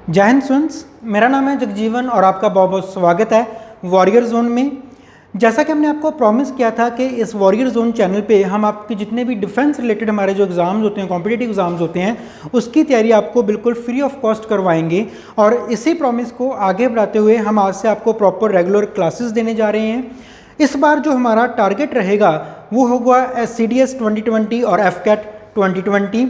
जय हिंद स्टूडेंट्स, मेरा नाम है जगजीवन और आपका बहुत बहुत स्वागत है वॉरियर जोन में। जैसा कि हमने आपको प्रॉमिस किया था कि इस वॉरियर जोन चैनल पे हम आपके जितने भी डिफेंस रिलेटेड हमारे जो एग्ज़ाम्स होते हैं, कॉम्पिटिटिव एग्ज़ाम्स होते हैं, उसकी तैयारी आपको बिल्कुल फ्री ऑफ कॉस्ट करवाएंगे। और इसी प्रॉमिस को आगे बढ़ाते हुए हम आज से आपको प्रॉपर रेगुलर क्लासेस देने जा रहे हैं। इस बार जो हमारा टारगेट रहेगा वो होगा CDS 2020 और FCAT 2020।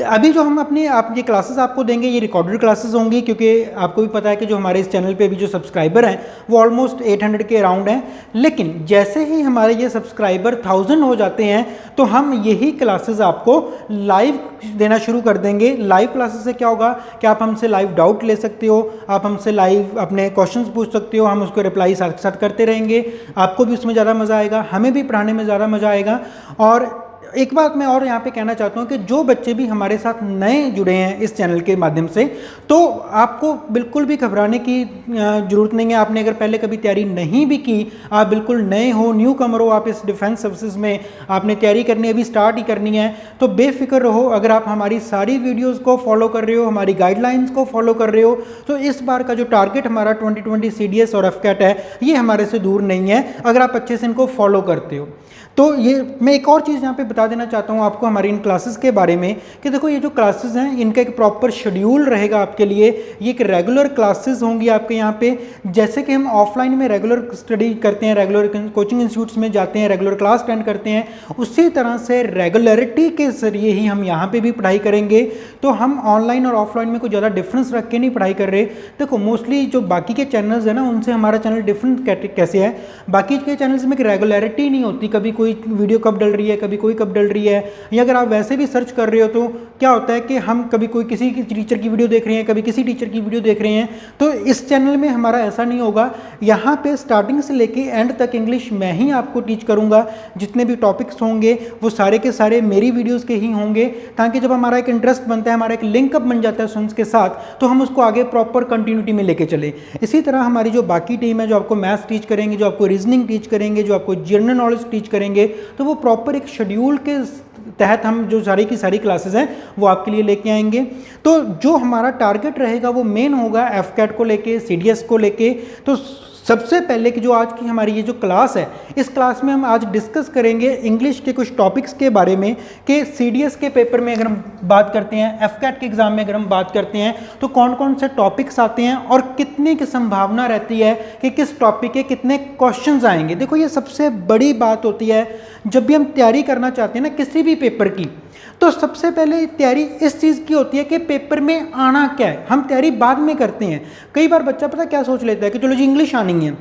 अभी जो हम अपनी आप ये क्लासेस आपको देंगे ये रिकॉर्डेड क्लासेस होंगी, क्योंकि आपको भी पता है कि जो हमारे इस चैनल पे भी जो सब्सक्राइबर हैं वो ऑलमोस्ट 800 के अराउंड हैं। लेकिन जैसे ही हमारे ये सब्सक्राइबर 1000 हो जाते हैं तो हम यही क्लासेस आपको लाइव देना शुरू कर देंगे। लाइव क्लासेस से क्या होगा कि आप हमसे लाइव डाउट ले सकते हो, आप हमसे लाइव अपने क्वेश्चंस पूछ सकते हो, हम उसको रिप्लाई साथ साथ करते रहेंगे। आपको भी उसमें ज़्यादा मज़ा आएगा, हमें भी पढ़ाने में ज़्यादा मज़ा आएगा। और एक बात मैं और यहाँ पे कहना चाहता हूँ कि जो बच्चे भी हमारे साथ नए जुड़े हैं इस चैनल के माध्यम से, तो आपको बिल्कुल भी घबराने की ज़रूरत नहीं है। आपने अगर पहले कभी तैयारी नहीं भी की, आप बिल्कुल नए हो, न्यू कमर हो, आप इस डिफेंस सर्विसेज में आपने तैयारी करनी है, अभी स्टार्ट ही करनी है, तो बेफिक्र रहो। अगर आप हमारी सारी वीडियोज़ को फॉलो कर रहे हो, हमारी गाइडलाइंस को फॉलो कर रहे हो, तो इस बार का जो टारगेट हमारा 2020 CDS और FCAT है ये हमारे से दूर नहीं है, अगर आप अच्छे से इनको फॉलो करते हो। तो ये मैं एक और चीज़ यहाँ पे बता देना चाहता हूँ आपको हमारी इन क्लासेस के बारे में कि देखो ये जो क्लासेस हैं इनका एक प्रॉपर शेड्यूल रहेगा आपके लिए। ये एक रेगुलर क्लासेस होंगी आपके यहाँ पे। जैसे कि हम ऑफलाइन में रेगुलर स्टडी करते हैं, रेगुलर कोचिंग इंस्टीट्यूट्स में जाते हैं, रेगुलर क्लास अटेंड करते हैं, उसी तरह से रेगुलरिटी के जरिए ही हम यहाँ पर भी पढ़ाई करेंगे। तो हम ऑनलाइन और ऑफलाइन में कोई ज़्यादा डिफरेंस रख के नहीं पढ़ाई कर रहे। देखो मोस्टली जो बाकी के चैनल्स हैं ना, उनसे हमारा चैनल डिफरेंट कैसे है, बाकी के चैनल्स में एक रेगुलरिटी नहीं होती, कभी कोई वीडियो कब डल रही है, कभी कोई कब डल रही है। या अगर आप वैसे भी सर्च कर रहे हो तो क्या होता है कि हम कभी कोई किसी टीचर की वीडियो देख रहे हैं, कभी किसी टीचर की वीडियो देख रहे हैं। तो इस चैनल में हमारा ऐसा नहीं होगा। यहाँ पे स्टार्टिंग से लेके एंड तक इंग्लिश मैं ही आपको टीच करूँगा। जितने भी टॉपिक्स होंगे वो सारे के सारे मेरी वीडियोज़ के ही होंगे, ताकि जब हमारा एक इंटरेस्ट बनता है, हमारा एक लिंकअप बन जाता है स्टूडेंट्स के साथ, तो हम उसको आगे प्रॉपर कंटिन्यूटी में लेके चले। इसी तरह हमारी जो बाकी टीम है, जो आपको मैथ्स टीच करेंगे, जो आपको रीजनिंग टीच करेंगे, जो आपको जनरल नॉलेज टीच करेंगे, तो वो प्रॉपर एक शेड्यूल के तहत हम जो सारी की सारी क्लासेस हैं वो आपके लिए लेके आएंगे। तो जो हमारा टारगेट रहेगा वो मेन होगा FCAT को लेके, CDS को लेके। तो सबसे पहले कि जो आज की हमारी ये जो क्लास है, इस क्लास में हम आज डिस्कस करेंगे इंग्लिश के कुछ टॉपिक्स के बारे में कि CDS के पेपर में अगर हम बात करते हैं, FCAT के एग्ज़ाम में अगर हम बात करते हैं, तो कौन कौन से टॉपिक्स आते हैं और कितने की संभावना रहती है कि किस टॉपिक के कितने क्वेश्चंस आएंगे। देखो ये सबसे बड़ी बात होती है जब भी हम तैयारी करना चाहते हैं ना किसी भी पेपर की, तो सबसे पहले तैयारी इस चीज़ की होती है कि पेपर में आना क्या है। हम तैयारी बाद में करते हैं। कई बार बच्चा पता क्या सोच लेता है कि चलो जी इंग्लिश आनी है।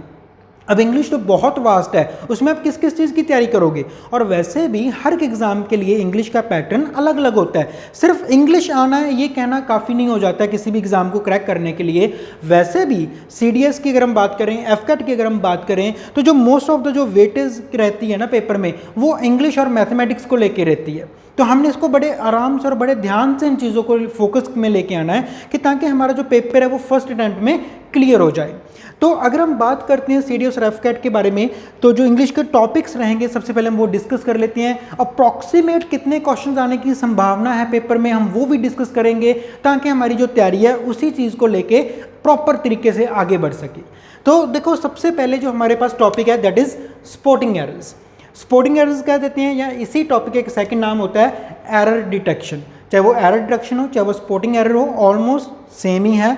अब इंग्लिश तो बहुत वास्ट है, उसमें आप किस किस चीज़ की तैयारी करोगे। और वैसे भी हर एग्ज़ाम के लिए इंग्लिश का पैटर्न अलग अलग होता है। सिर्फ इंग्लिश आना है ये कहना काफ़ी नहीं हो जाता है किसी भी एग्ज़ाम को क्रैक करने के लिए। वैसे भी CDS की अगर हम बात करें, FCAT की अगर हम बात करें, तो जो मोस्ट ऑफ द जो वेटेज रहती है ना पेपर में, वो इंग्लिश और मैथमेटिक्स को लेके रहती है। तो हमने इसको बड़े आराम से और बड़े ध्यान से इन चीज़ों को फोकस में लेके आना है कि ताकि हमारा जो पेपर है वो फर्स्ट अटेम्प्ट में क्लियर हो जाए। तो अगर हम बात करते हैं CDS और FCAT के बारे में, तो जो इंग्लिश के टॉपिक्स रहेंगे सबसे पहले हम वो डिस्कस कर लेते हैं। अप्रॉक्सीमेट कितने क्वेश्चंस आने की संभावना है पेपर में, हम वो भी डिस्कस करेंगे, ताकि हमारी जो तैयारी है उसी चीज़ को लेके प्रॉपर तरीके से आगे बढ़ सके। तो देखो सबसे पहले जो हमारे पास टॉपिक है that is sporting errors. Sporting errors कह देते हैं, या इसी टॉपिक का एक सेकंड नाम होता है एरर डिटेक्शन। चाहे वो एरर डिटेक्शन हो, चाहे वो स्पोर्टिंग एरर हो, ऑलमोस्ट सेम ही है।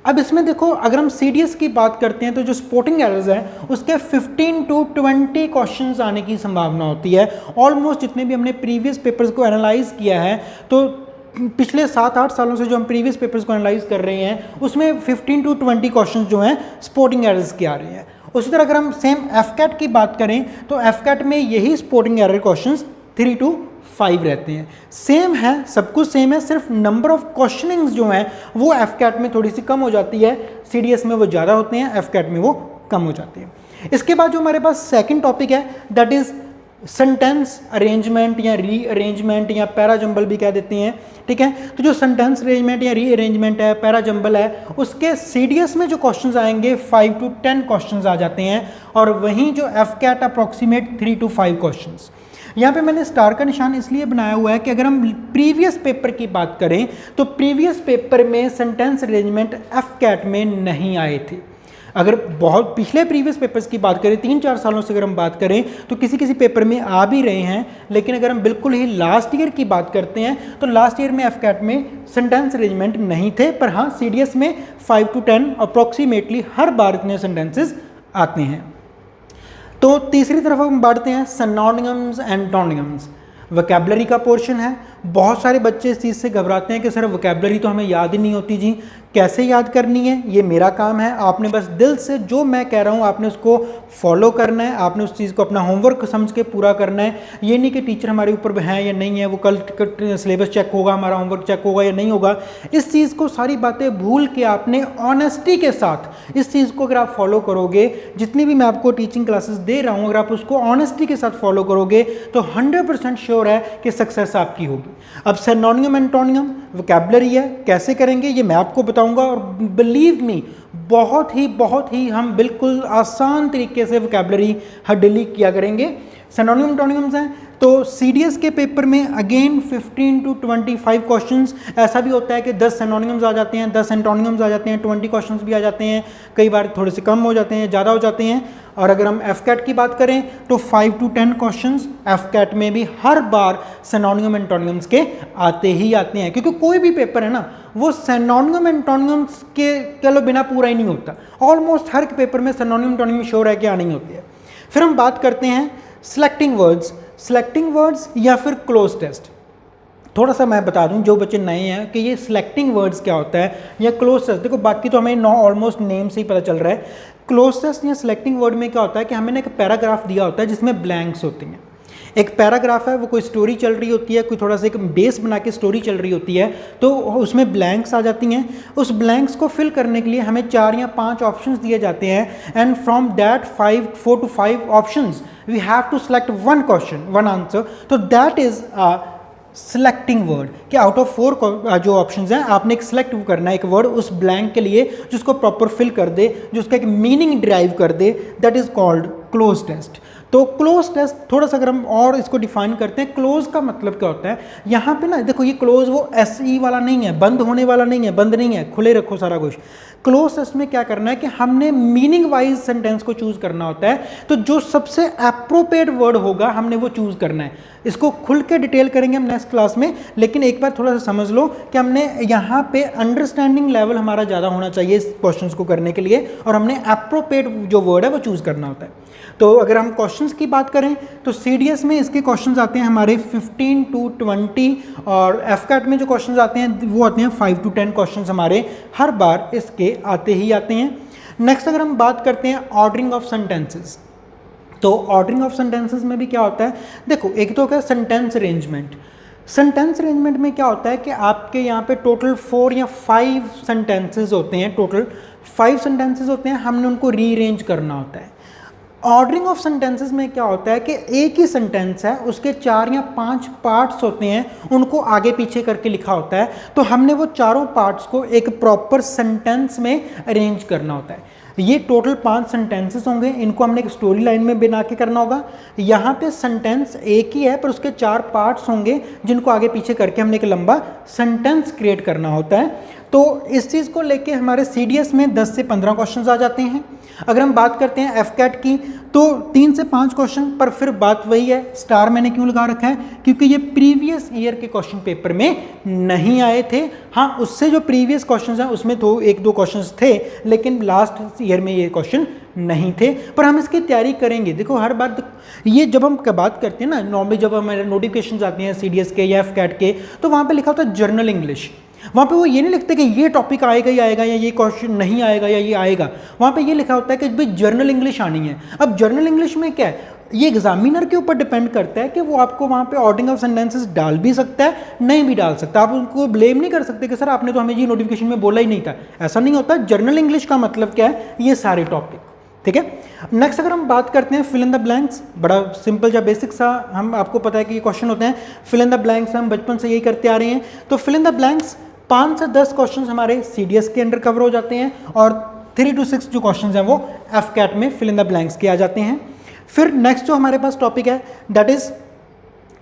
अब इसमें देखो अगर हम CDS की बात करते हैं तो जो स्पोर्टिंग एरर्स हैं उसके 15 to 20 क्वेश्चंस आने की संभावना होती है। ऑलमोस्ट जितने भी हमने प्रीवियस पेपर्स को एनालाइज किया है, तो पिछले 7-8 सालों से जो हम प्रीवियस पेपर्स को एनालाइज कर रहे हैं उसमें 15 to 20 क्वेश्चंस जो हैं स्पोर्टिंग एरर्स के आ रहे हैं। उसी तरह अगर हम सेम FCAT की बात करें तो FCAT में यही स्पोर्टिंग एरर क्वेश्चंस 3 to 5 रहते हैं। सेम है, सब कुछ सेम है, सिर्फ नंबर ऑफ क्वेश्चनिंग्स जो हैं वो FCAT में थोड़ी सी कम हो जाती है, CDS में वो ज़्यादा होते हैं, FCAT में वो कम हो जाते हैं। इसके बाद जो हमारे पास सेकंड टॉपिक है दैट इज़ सेंटेंस अरेंजमेंट या रीअरेंजमेंट या पैरा जंबल भी कह देते हैं। ठीक है, तो जो सेंटेंस अरेंजमेंट या रीअरेंजमेंट है, पैरा जंबल है, उसके CDS में जो क्वेश्चंस आएंगे 5 to 10 क्वेश्चंस आ जाते हैं, और वहीं जो FCAT अप्रॉक्सीमेट 3 to 5 क्वेश्चंस। यहाँ पे मैंने स्टार का निशान इसलिए बनाया हुआ है कि अगर हम प्रीवियस पेपर की बात करें तो प्रीवियस पेपर में सेंटेंस अरेंजमेंट एफकैट में नहीं आए थे। अगर बहुत पिछले प्रीवियस पेपर्स की बात करें 3-4 सालों से अगर हम बात करें तो किसी किसी पेपर में आ भी रहे हैं, लेकिन अगर हम बिल्कुल ही लास्ट ईयर की बात करते हैं तो लास्ट ईयर में एफकैट में सेंटेंस अरेंजमेंट नहीं थे, पर हाँ सीडीएस में 5 to 10 अप्रॉक्सीमेटली हर बार इतने सेंटेंसेस आते हैं। तो तीसरी तरफ हम बढ़ते हैं सिनोनिम्स एंटोनिम्स। वोकैबुलरी का पोर्शन है। बहुत सारे बच्चे इस चीज़ से घबराते हैं कि सर वोकैबुलरी तो हमें याद ही नहीं होती जी, कैसे याद करनी है, ये मेरा काम है। आपने बस दिल से जो मैं कह रहा हूँ आपने उसको फॉलो करना है, आपने उस चीज़ को अपना होमवर्क समझ के पूरा करना है। ये नहीं कि टीचर हमारे ऊपर है या नहीं है, वो कल सिलेबस चेक होगा, हमारा होमवर्क चेक होगा या नहीं होगा। इस चीज़ को सारी बातें भूल के आपने ऑनेस्टी के साथ इस चीज़ को अगर आप फॉलो करोगे, जितनी भी मैं आपको टीचिंग क्लासेस दे रहा हूँ, अगर आप उसको ऑनेस्टी के साथ फॉलो करोगे तो 100% श्योर है कि सक्सेस आपकी होगी। अब सिनोनिम एंटोनिम वोकैबुलरी है, कैसे करेंगे ये मैं आपको बताऊंगा, और बिलीव मी बहुत ही हम बिल्कुल आसान तरीके से वोकैबुलरी हर डेली किया करेंगे। सिनोनिम एंटोनिम्स हैं तो सीडीएस के पेपर में अगेन 15 to 25 क्वेश्चंस। ऐसा भी होता है कि 10 सिनोनिम्स आ जाते हैं, 10 एंटोनिम्स आ जाते हैं, 20 क्वेश्चंस भी आ जाते हैं, कई बार थोड़े से कम हो जाते हैं, ज़्यादा हो जाते हैं। और अगर हम एफकैट की बात करें तो 5 to 10 क्वेश्चंस एफकैट में भी हर बार सिनोनिम एंटोनिम्स के आते ही आते हैं, क्योंकि कोई भी पेपर है ना वो सिनोनिम एंटोनिम्स के चलो बिना पूरा ही नहीं होता। ऑलमोस्ट हर पेपर में सिनोनिम एंटोनिम श्योर है कि आनी होती है। फिर हम बात करते हैं सिलेक्टिंग वर्ड्स या फिर क्लोज टेस्ट। थोड़ा सा मैं बता दूं जो बच्चे नए हैं कि ये सिलेक्टिंग वर्ड्स क्या होता है या क्लोज टेस्ट। देखो बाकी तो हमें ऑलमोस्ट नेम से ही पता चल रहा है। क्लोज टेस्ट या सिलेक्टिंग वर्ड में क्या होता है कि हमें एक पैराग्राफ दिया होता है जिसमें ब्लैंक्स होते हैं। एक पैराग्राफ है, वो कोई स्टोरी चल रही होती है, कोई थोड़ा सा एक बेस बना के स्टोरी चल रही होती है, तो उसमें ब्लैंक्स आ जाती हैं। उस ब्लैंक्स को फिल करने के लिए हमें 4 या 5 ऑप्शंस दिए जाते हैं, and from that 4 to 5 options we have to select one answer. तो दैट इज सिलेक्टिंग वर्ड कि आउट ऑफ 4 जो ऑप्शंस हैं आपने एक सिलेक्ट करना है एक वर्ड उस ब्लैंक के लिए जिसको प्रॉपर फिल कर दे, जो उसका एक मीनिंग डिराइव कर दे। That is called close test. तो क्लोज टेस्ट थोड़ा सा अगर हम और इसको डिफाइन करते हैं, क्लोज का मतलब क्या होता है। यहाँ पे ना देखो ये क्लोज वो SE वाला नहीं है, बंद होने वाला नहीं है, बंद नहीं है, खुले रखो सारा कुछ। क्लोज टेस्ट में क्या करना है कि हमने मीनिंग वाइज सेंटेंस को चूज करना होता है, तो जो सबसे एप्रोप्रिएट वर्ड होगा हमने वो चूज करना है। इसको खुल के डिटेल करेंगे हम नेक्स्ट क्लास में, लेकिन एक बार थोड़ा सा समझ लो कि हमने यहाँ पे अंडरस्टैंडिंग लेवल हमारा ज़्यादा होना चाहिए इस क्वेश्चंस को करने के लिए, और हमने एप्रोप्रिएट जो वर्ड है वो चूज करना होता है। तो अगर हम क्वेश्चंस की बात करें तो सीडीएस में इसके क्वेश्चंस आते हैं हमारे 15 to 20, और एफकैट में जो क्वेश्चंस आते हैं वो आते हैं 5 to 10 क्वेश्चंस हमारे हर बार इसके आते ही आते हैं। नेक्स्ट अगर हम बात करते हैं ऑर्डरिंग ऑफ सेंटेंसेस, तो ऑर्डरिंग ऑफ सेंटेंसेस में भी क्या होता है, देखो एक तो क्या सेंटेंस अरेंजमेंट। सेंटेंस अरेंजमेंट में क्या होता है कि आपके यहाँ पे टोटल 4 या 5 सेंटेंसेस होते हैं, टोटल 5 सेंटेंसेस होते हैं, हमने उनको रीअरेंज करना होता है। ऑर्डरिंग ऑफ सेंटेंसेस में क्या होता है कि एक ही सेंटेंस है, उसके 4 या 5 पार्ट्स होते हैं, उनको आगे पीछे करके लिखा होता है, तो हमने वो चारों पार्ट्स को एक प्रॉपर सेंटेंस में अरेंज करना होता है। ये टोटल 5 सेंटेंसेस होंगे, इनको हमने एक स्टोरी लाइन में बना के करना होगा। यहाँ पे सेंटेंस एक ही है पर उसके 4 पार्ट्स होंगे जिनको आगे पीछे करके हमने एक लंबा सेंटेंस क्रिएट करना होता है। तो इस चीज़ को लेके हमारे सीडीएस में 10 से 15 क्वेश्चंस आ जाते हैं। अगर हम बात करते हैं एफकैट की तो 3 से 5 क्वेश्चन, पर फिर बात वही है, स्टार मैंने क्यों लगा रखा है, क्योंकि ये प्रीवियस ईयर के क्वेश्चन पेपर में नहीं आए थे। हाँ, उससे जो प्रीवियस क्वेश्चंस हैं उसमें तो 1-2 क्वेश्चंस थे, लेकिन लास्ट ईयर में ये क्वेश्चन नहीं थे, पर हम इसकी तैयारी करेंगे। देखो हर बार ये जब हम बात करते हैं ना, नॉर्मली जब हमारे नोटिफिकेशन आते हैं सीडीएस के या एफकैट के, तो वहाँ पर लिखा होता है जर्नल इंग्लिश। वहाँ पे वो ये नहीं लिखते कि ये टॉपिक आएगा ही आएगा या ये क्वेश्चन नहीं आएगा या ये आएगा। वहाँ पे ये लिखा होता है कि भाई जर्नल इंग्लिश आनी है। अब जर्नल इंग्लिश में क्या है, ये एग्जामिनर के ऊपर डिपेंड करता है कि वो आपको वहाँ पे ऑर्डरिंग ऑफ सेंटेंसेस डाल भी सकता है, नहीं भी डाल सकता। आप उनको ब्लेम नहीं कर सकते कि सर आपने तो हमें ये नोटिफिकेशन में बोला ही नहीं था, ऐसा नहीं होता। जर्नल इंग्लिश का मतलब क्या है, ये सारे टॉपिक, ठीक है। नेक्स्ट अगर हम बात करते हैं फिल इन द ब्लैंक्स, बड़ा सिंपल या बेसिक सा, हम आपको पता है कि ये क्वेश्चन होते हैं फिल इन द ब्लैंक्स, हम बचपन से यही करते आ रहे हैं। तो फिल इन द ब्लैंक्स 5 से 10 क्वेश्चंस हमारे सीडीएस के अंडर कवर हो जाते हैं, और 3 to 6 जो क्वेश्चंस हैं वो एफकैट में फिल इन द ब्लैंक्स के आ जाते हैं। फिर नेक्स्ट जो हमारे पास टॉपिक है that is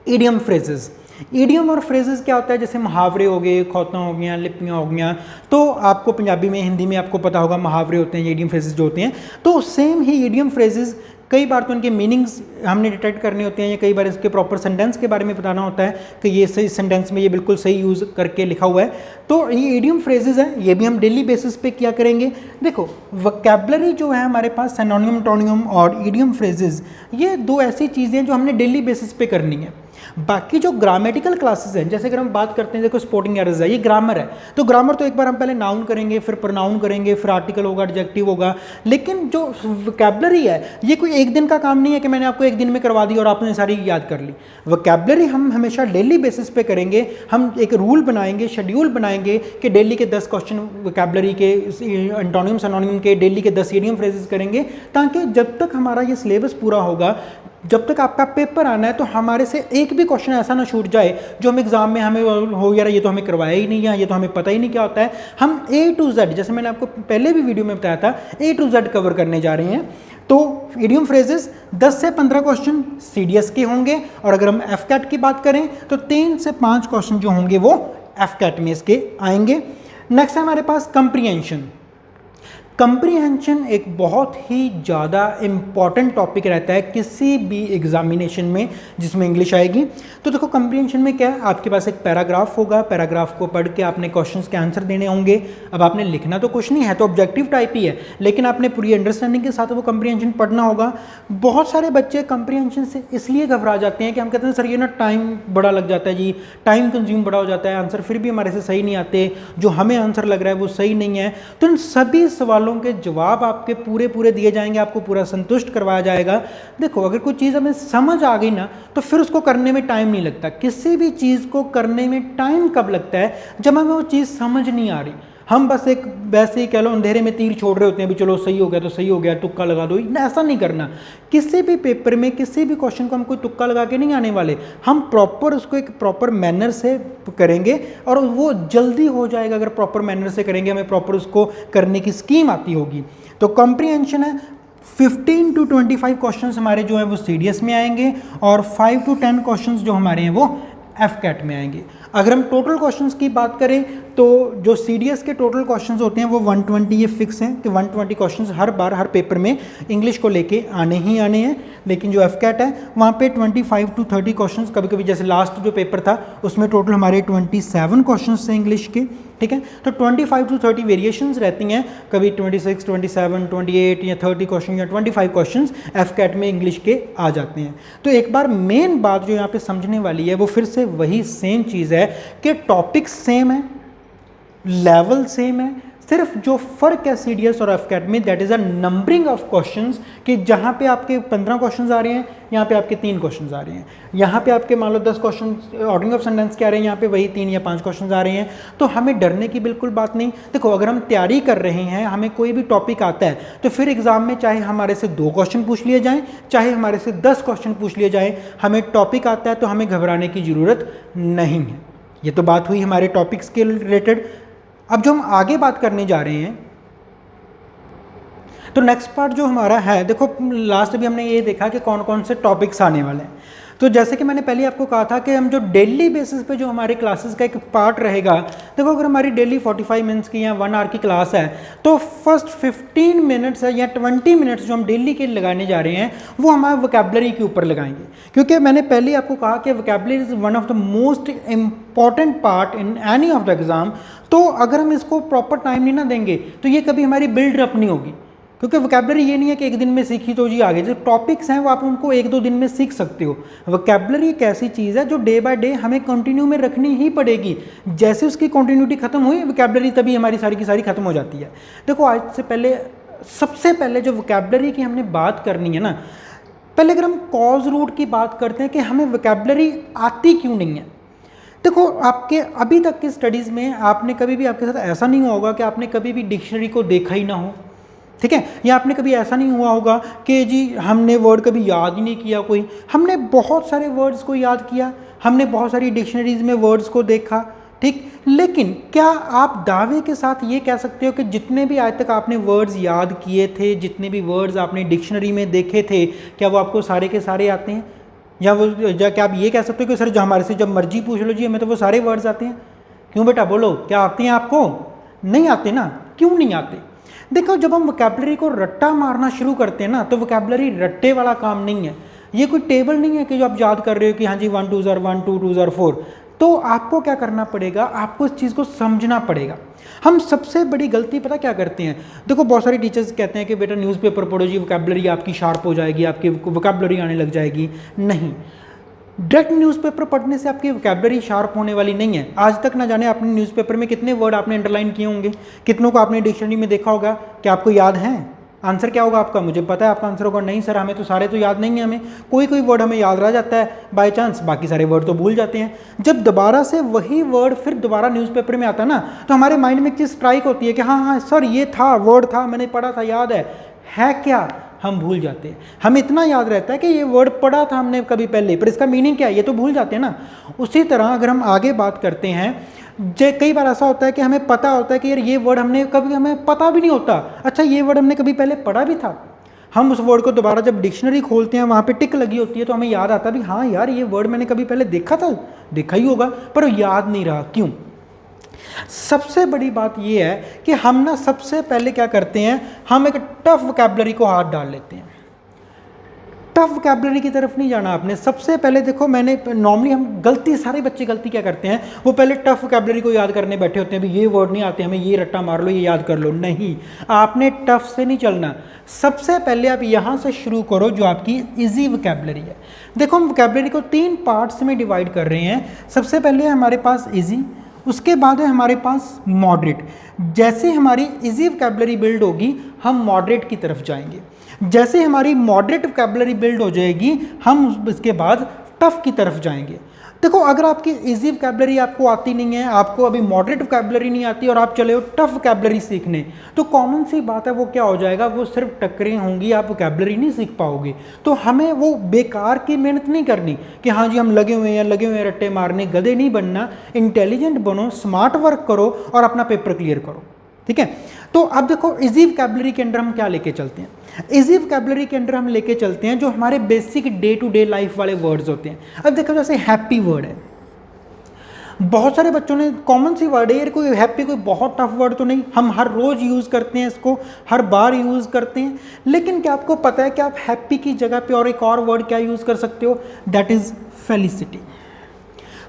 idiom phrases. Idiom और फ्रेजेस क्या होता है, जैसे मुहावरे हो गए, खौतां हो गया, लिपियाँ हो गया, तो आपको पंजाबी में, हिंदी में आपको पता होगा मुहावरे होते हैं, ईडियम फ्रेजेस जो होते हैं। तो सेम ही ईडियम फ्रेजेस कई बार तो उनके मीनिंग्स हमने डिटेक्ट करने होते हैं, या कई बार इसके प्रॉपर सेंटेंस के बारे में बताना होता है कि ये सही सेंटेंस में ये बिल्कुल सही यूज़ करके लिखा हुआ है। तो ये ईडियम फ्रेजेस हैं, ये भी हम डेली बेसिस पे क्या करेंगे। देखो वोकैबुलरी जो है हमारे पास, सिनोनिम, टोनियम और ईडियम फ्रेजेस, ये दो ऐसी चीज़ें जो हमने डेली बेसिस पे करनी है। बाकी जो ग्रामेटिकल क्लासेस हैं, जैसे अगर हम बात करते हैं, देखो स्पोर्टिंग एरर्स है, ये ग्रामर है, तो ग्रामर तो एक बार हम पहले नाउन करेंगे, फिर प्रोनाउन करेंगे, फिर आर्टिकल होगा, एडजेक्टिव होगा। लेकिन जो वोकैबुलरी है, ये कोई एक दिन का काम नहीं है कि मैंने आपको एक दिन में करवा दी और आपने सारी याद कर ली। वोकैबुलरी हम हमेशा डेली बेसिस पे करेंगे। हम एक रूल बनाएंगे, शेड्यूल बनाएंगे कि डेली के 10 क्वेश्चन वोकैबुलरी के, एंटोनिम सिनोनिम के, डेली के 10 ईडियम फ्रेजेस करेंगे, ताकि जब तक हमारा ये सिलेबस पूरा होगा, जब तक आपका पेपर आना है, तो हमारे से एक भी क्वेश्चन ऐसा ना छूट जाए जो हम एग्जाम में हमें हो यार ये तो हमें करवाया ही नहीं है, ये तो हमें पता ही नहीं क्या होता है। हम A to Z, जैसे मैंने आपको पहले भी वीडियो में बताया था, A to Z कवर करने जा रहे हैं। तो ईडियम फ्रेजेस 10 से 15 क्वेश्चन CDS के होंगे, और अगर हम FCAT की बात करें तो 3 से 5 क्वेश्चन जो होंगे वो FCAT में इसके आएंगे। नेक्स्ट है हमारे पास कंप्रीहेंशन। कंप्रीहेंशन एक बहुत ही ज़्यादा इम्पॉर्टेंट टॉपिक रहता है किसी भी एग्जामिनेशन में जिसमें इंग्लिश आएगी। तो देखो कंप्रीहेंशन में क्या है, आपके पास एक पैराग्राफ होगा, पैराग्राफ को पढ़ के आपने क्वेश्चंस के आंसर देने होंगे। अब आपने लिखना तो कुछ नहीं है, तो ऑब्जेक्टिव टाइप ही है, लेकिन आपने पूरी अंडरस्टैंडिंग के साथ वो कंप्रीहेंशन पढ़ना होगा। बहुत सारे बच्चे कंप्रीहेंशन से इसलिए घबरा जाते हैं कि हम कहते हैं सर ये ना टाइम बड़ा लग जाता है जी, टाइम कंज्यूम बड़ा हो जाता है, आंसर फिर भी हमारे से सही नहीं आते, जो हमें आंसर लग रहा है वो सही नहीं है। तो इन सभी सवालों के जवाब आपके पूरे दिए जाएंगे, आपको पूरा संतुष्ट करवाया जाएगा। देखो अगर कोई चीज़ हमें समझ आ गई ना, तो फिर उसको करने में टाइम नहीं लगता। किसी भी चीज़ को करने में टाइम कब लगता है, जब हमें वो चीज़ समझ नहीं आ रही। हम बस एक वैसे ही कह लो अंधेरे में तीर छोड़ रहे होते हैं, भी चलो सही हो गया तो सही हो गया, तुक्का लगा दो, ऐसा नहीं करना। किसी भी पेपर में किसी भी क्वेश्चन को हम कोई तुक्का लगा के नहीं आने वाले, हम प्रॉपर उसको एक प्रॉपर मैनर से करेंगे और वो जल्दी हो जाएगा। अगर प्रॉपर मैनर से करेंगे, हमें प्रॉपर उसको करने की स्कीम आती होगी। तो कॉम्प्रीहेंशन है, 15 to 25 क्वेश्चन हमारे जो है वो CDS में आएंगे, और 5 to 10 क्वेश्चन जो हमारे हैं वो FCAT में आएंगे। अगर हम टोटल क्वेश्चंस की बात करें तो जो CDS के टोटल क्वेश्चंस होते हैं वो 120, ये फिक्स हैं कि 120 क्वेश्चंस हर बार हर पेपर में इंग्लिश को लेके आने ही आने हैं। लेकिन जो FCAT है वहाँ पे 25 to 30 क्वेश्चंस, कभी कभी जैसे लास्ट जो पेपर था उसमें टोटल हमारे 27 क्वेश्चंस थे इंग्लिश के, ठीक है। तो 25 to 30 वेरिएशंस रहती हैं, कभी 26, 27, 28 या 30 क्वेश्चन या 25 क्वेश्चंस FCAT में इंग्लिश के आ जाते हैं। तो एक बार मेन बात जो यहाँ पे समझने वाली है वो फिर से वही सेम चीज़ है कि टॉपिक सेम है, लेवल सेम है, सिर्फ जो फ़र्क है CDS और FCAT में that is a numbering of questions, कि जहाँ पे आपके 15 क्वेश्चंस आ रहे हैं यहाँ पे आपके 3 क्वेश्चंस आ रहे हैं, यहाँ पे आपके मान लो 10 क्वेश्चन ऑर्डरिंग ऑफ सेंटेंस के आ रहे हैं, यहाँ पे वही 3 या 5 क्वेश्चंस आ रहे हैं। तो हमें डरने की बिल्कुल बात नहीं। देखो अगर हम तैयारी कर रहे हैं, हमें कोई भी टॉपिक आता है, तो फिर एग्जाम में चाहे हमारे से 2 क्वेश्चन पूछ लिए जाएँ, चाहे हमारे से 10 क्वेश्चन पूछ लिए जाएँ, हमें टॉपिक आता है तो हमें घबराने की ज़रूरत नहीं है। ये तो बात हुई हमारे टॉपिक्स के रिलेटेड। अब जो हम आगे बात करने जा रहे हैं, तो नेक्स्ट पार्ट जो हमारा है, देखो लास्ट भी हमने ये देखा कि कौन कौन से टॉपिक्स आने वाले हैं। तो जैसे कि मैंने पहले आपको कहा था कि हम जो डेली बेसिस पे जो हमारे क्लासेस का एक पार्ट रहेगा, देखो अगर हमारी डेली 45 मिनट्स की या 1 आवर की क्लास है, तो फर्स्ट 15 मिनट्स है या 20 मिनट्स जो हम डेली के लगाने जा रहे हैं वो हमारे वोकैबुलरी के ऊपर लगाएंगे। क्योंकि मैंने पहले आपको कहा कि vocabulary is one of the most important part in any of the exam. तो अगर हम इसको प्रॉपर टाइम नहीं ना देंगे तो ये कभी हमारी बिल्ड अप नहीं होगी। क्योंकि वोकैबुलरी ये नहीं है कि एक दिन में सीखी तो जी आगे, जो टॉपिक्स हैं वो आप उनको 1-2 दिन में सीख सकते हो। वोकैबुलरी एक ऐसी चीज़ है जो डे बाय डे हमें कंटिन्यू में रखनी ही पड़ेगी। जैसे उसकी कंटिन्यूटी खत्म हुई, वोकैबुलरी तभी हमारी सारी की सारी खत्म हो जाती है। देखो आज से पहले, सबसे पहले जो वोकैबुलरी की हमने बात करनी है ना, पहले अगर हम कॉज रूट की बात करते हैं कि हमें वोकैबुलरी आती क्यों नहीं है। देखो आपके अभी तक की स्टडीज़ में आपने कभी भी, आपके साथ ऐसा नहीं हुआ होगा कि आपने कभी भी डिक्शनरी को देखा ही ना हो, ठीक है, या आपने कभी ऐसा नहीं हुआ होगा कि जी हमने वर्ड कभी याद ही नहीं किया कोई। हमने बहुत सारे वर्ड्स को याद किया, हमने बहुत सारी डिक्शनरीज में वर्ड्स को देखा, ठीक। लेकिन क्या आप दावे के साथ ये कह सकते हो कि जितने भी आज तक आपने वर्ड्स याद किए थे, जितने भी वर्ड्स आपने डिक्शनरी में देखे थे, क्या वो आपको सारे के सारे आते हैं? या वो या क्या आप ये कह सकते हो कि सर जो हमारे से जब मर्जी पूछ लो जी हमें तो वो सारे वर्ड्स आते हैं। क्यों बेटा बोलो, क्या आते हैं आपको? नहीं आते ना। क्यों नहीं आते? देखो जब हम वोकैबुलरी को रट्टा मारना शुरू करते हैं ना, तो वोकैबुलरी रट्टे वाला काम नहीं है। ये कोई टेबल नहीं है कि जो आप याद कर रहे हो कि हाँ जी 1 2 1 2 2 4। तो आपको क्या करना पड़ेगा, आपको इस चीज़ को समझना पड़ेगा। हम सबसे बड़ी गलती पता क्या करते हैं, देखो बहुत सारे टीचर्स कहते हैं कि बेटा न्यूज़पेपर पढ़ो जी, वोकैबुलरी आपकी शार्प हो जाएगी, आपकी वोकैबुलरी आने लग जाएगी। नहीं, डायरेक्ट न्यूज़पेपर पढ़ने से आपकी वोकैबुलरी शार्प होने वाली नहीं है। आज तक ना जाने आपने न्यूज़पेपर में कितने वर्ड आपने अंडरलाइन किए होंगे, कितनों को आपने डिक्शनरी में देखा होगा, क्या आपको याद है? आंसर क्या होगा आपका? मुझे पता है आपका आंसर होगा नहीं सर हमें तो सारे तो याद नहीं है, हमें कोई कोई वर्ड हमें याद रह जाता है बाय चांस, बाकी सारे वर्ड तो भूल जाते हैं। जब दोबारा से वही वर्ड फिर दोबारा न्यूज़पेपर में आता ना, तो हमारे माइंड में एक चीज़ स्ट्राइक होती है कि हाँ हाँ सर ये था, वर्ड था, मैंने पढ़ा था, याद है क्या? हम भूल जाते हैं। हमें इतना याद रहता है कि ये वर्ड पढ़ा था हमने कभी पहले, पर इसका मीनिंग क्या है ये तो भूल जाते हैं ना। उसी तरह अगर हम आगे बात करते हैं, कई बार ऐसा होता है कि हमें पता होता है कि यार ये वर्ड हमने कभी, हमें पता भी नहीं होता, अच्छा ये वर्ड हमने कभी पहले पढ़ा भी था। हम उस वर्ड को दोबारा जब डिक्शनरी खोलते हैं, वहाँ पे टिक लगी होती है, तो हमें याद आता भी हाँ यार ये वर्ड मैंने कभी पहले देखा था, देखा ही होगा, पर याद नहीं रहा। क्यों? सबसे बड़ी बात यह है कि हम ना सबसे पहले क्या करते हैं, हम एक टफ वोकैबुलरी को हाथ डाल लेते हैं। टफ वोकैबुलरी की तरफ नहीं जाना आपने। सबसे पहले देखो मैंने नॉर्मली हम गलती, सारे बच्चे गलती क्या करते हैं, वो पहले टफ वोकैबुलरी को याद करने बैठे होते हैं, भी ये वर्ड नहीं आते हमें, ये रट्टा मार लो, ये याद कर लो। नहीं, आपने टफ से नहीं चलना। सबसे पहले आप यहाँ से शुरू करो जो आपकी इजी वोकैबुलरी है। देखो हम वोकैबुलरी को 3 पार्ट्स में डिवाइड कर रहे हैं। सबसे पहले हमारे पास इजी, उसके बाद है हमारे पास मॉडरेट। जैसे हमारी इजी वोकैबुलरी बिल्ड होगी हम मॉडरेट की तरफ जाएंगे। जैसे हमारी मॉडरेट वोकैबुलरी बिल्ड हो जाएगी हम इसके बाद टफ की तरफ जाएंगे। देखो अगर आपकी इजी वोकैबुलरी आपको आती नहीं है, आपको अभी मॉडरेट वोकैबुलरी नहीं आती और आप चले हो टफ वोकैबुलरी सीखने, तो कॉमन सी बात है वो क्या हो जाएगा, वो सिर्फ टक्करें होंगी, आप वोकैबुलरी नहीं सीख पाओगे। तो हमें वो बेकार की मेहनत नहीं करनी कि हाँ जी हम लगे हुए हैं रट्टे मारने, गधे नहीं बनना। इंटेलिजेंट बनो, स्मार्ट वर्क करो और अपना पेपर क्लियर करो। ठीक है, तो अब देखो इजी वोकैबुलरी के अंदर हम क्या लेके चलते हैं। इजी वोकैबुलरी के अंदर हम लेके चलते हैं जो हमारे basic day to day life वाले वर्ड्स होते हैं। अब देखो जैसे हैप्पी वर्ड है, बहुत सारे बच्चों ने कॉमन सी वर्ड है यार, कोई हैप्पी कोई बहुत टफ वर्ड तो नहीं, हम हर रोज यूज़ करते हैं इसको, हर बार यूज़ करते हैं। लेकिन क्या आपको पता है कि आप हैप्पी की जगह पे और एक और वर्ड क्या यूज़ कर सकते हो, दैट इज़ फेलिसिटी।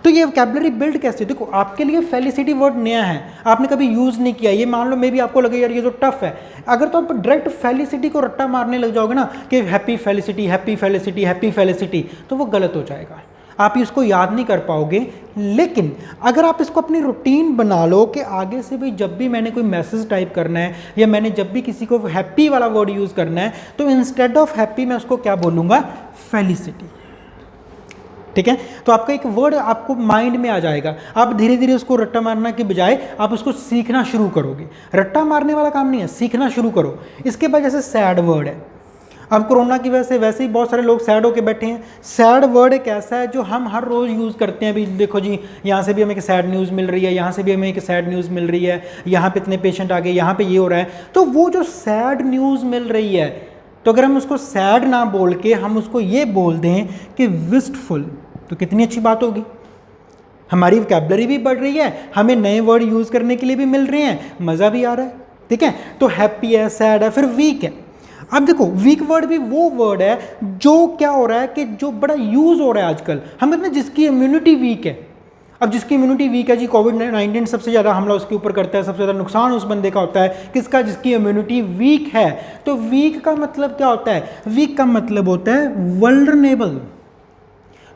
तो ये वोकैबुलरी बिल्ड कैसे, देखो आपके लिए फेलिसिटी वर्ड नया है, आपने कभी यूज़ नहीं किया, ये मान लो मे भी आपको लगे यार ये तो टफ है। अगर तो आप डायरेक्ट फेलिसिटी को रट्टा मारने लग जाओगे ना कि happy felicity happy felicity happy felicity, तो वो गलत हो जाएगा, आप इसको याद नहीं कर पाओगे। लेकिन अगर आप इसको अपनी रूटीन बना लो कि आगे से भी जब भी मैंने कोई मैसेज टाइप करना है या मैंने जब भी किसी को हैप्पी वाला वर्ड यूज़ करना है, तो इंस्टेड ऑफ हैप्पी मैं उसको क्या बोलूँगा, फेलिसिटी। ठीक है, तो आपका एक वर्ड आपको माइंड में आ जाएगा, आप धीरे धीरे उसको रट्टा मारने के बजाय आप उसको सीखना शुरू करोगे। रट्टा मारने वाला काम नहीं है, सीखना शुरू करो। इसके बाद जैसे सैड वर्ड है, अब कोरोना की वजह से वैसे ही बहुत सारे लोग सैड होके बैठे हैं। सैड वर्ड एक ऐसा है जो हम हर रोज़ यूज़ करते हैं। अभी देखो जी यहाँ से भी हमें एक सैड न्यूज़ मिल रही है, यहाँ से भी हमें एक सैड न्यूज़ मिल रही है, यहाँ पे इतने पेशेंट आ गए, यहाँ पे ये हो रहा है। तो वो जो सैड न्यूज़ मिल रही है, तो अगर हम उसको सैड ना बोल के हम उसको ये बोल दें कि विस्टफुल, तो कितनी अच्छी बात होगी। हमारी वोकैबुलरी भी बढ़ रही है, हमें नए वर्ड यूज़ करने के लिए भी मिल रहे हैं, मज़ा भी आ रहा है। ठीक है, तो हैप्पी है, सैड है, फिर वीक है। अब देखो वीक वर्ड भी वो वर्ड है जो क्या हो रहा है कि जो बड़ा यूज़ हो रहा है आजकल, हम कहते हैं जिसकी इम्यूनिटी वीक है। अब जिसकी इम्यूनिटी वीक है जी, कोविड-19 सबसे ज़्यादा हमला उसके ऊपर करता है, सबसे ज़्यादा नुकसान उस बंदे का होता है किसका, जिसकी इम्यूनिटी वीक है। तो वीक का मतलब क्या होता है, वीक का मतलब होता है वल्नरेबल।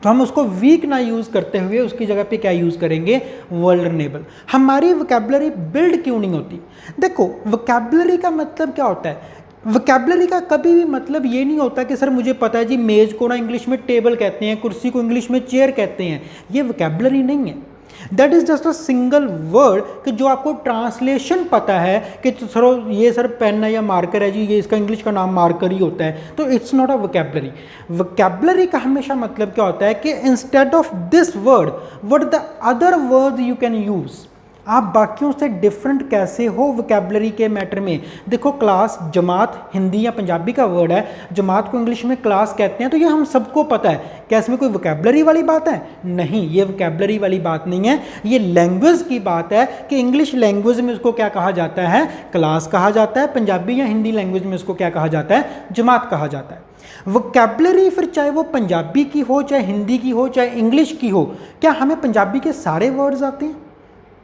तो हम उसको वीक ना यूज़ करते हुए उसकी जगह पे क्या यूज़ करेंगे, वल्नरेबल। हमारी वोकैबुलरी बिल्ड क्यों नहीं होती, देखो वोकैबुलरी का मतलब क्या होता है, वोकैबुलरी का कभी भी मतलब ये नहीं होता कि सर मुझे पता है जी मेज़ को ना इंग्लिश में टेबल कहते हैं, कुर्सी को इंग्लिश में चेयर कहते हैं, ये वोकैबुलरी नहीं है। That is just a single word कि जो आपको ट्रांसलेशन पता है कि सर ये सर पेन है या मार्कर है जी, ये इसका इंग्लिश का नाम मार्कर ही होता है, तो it's not a vocabulary. Vocabulary का हमेशा मतलब क्या होता है कि instead of this word what the other word you can use, आप बाकियों से डिफरेंट कैसे हो वोकैबुलरी के मैटर में। देखो क्लास, जमात हिंदी या पंजाबी का वर्ड है, जमात को इंग्लिश में क्लास कहते हैं, तो ये हम सबको पता है। क्या इसमें कोई वोकैबुलरी वाली बात है? नहीं, ये वोकैबुलरी वाली बात नहीं है, ये लैंग्वेज की बात है कि इंग्लिश लैंग्वेज में उसको क्या कहा जाता है, क्लास कहा जाता है, पंजाबी या हिंदी लैंग्वेज में उसको क्या कहा जाता है, जमात कहा जाता है। वोकैबुलरी फिर चाहे वो पंजाबी की हो, चाहे हिंदी की हो, चाहे इंग्लिश की हो, क्या हमें पंजाबी के सारे वर्ड्स आते हैं?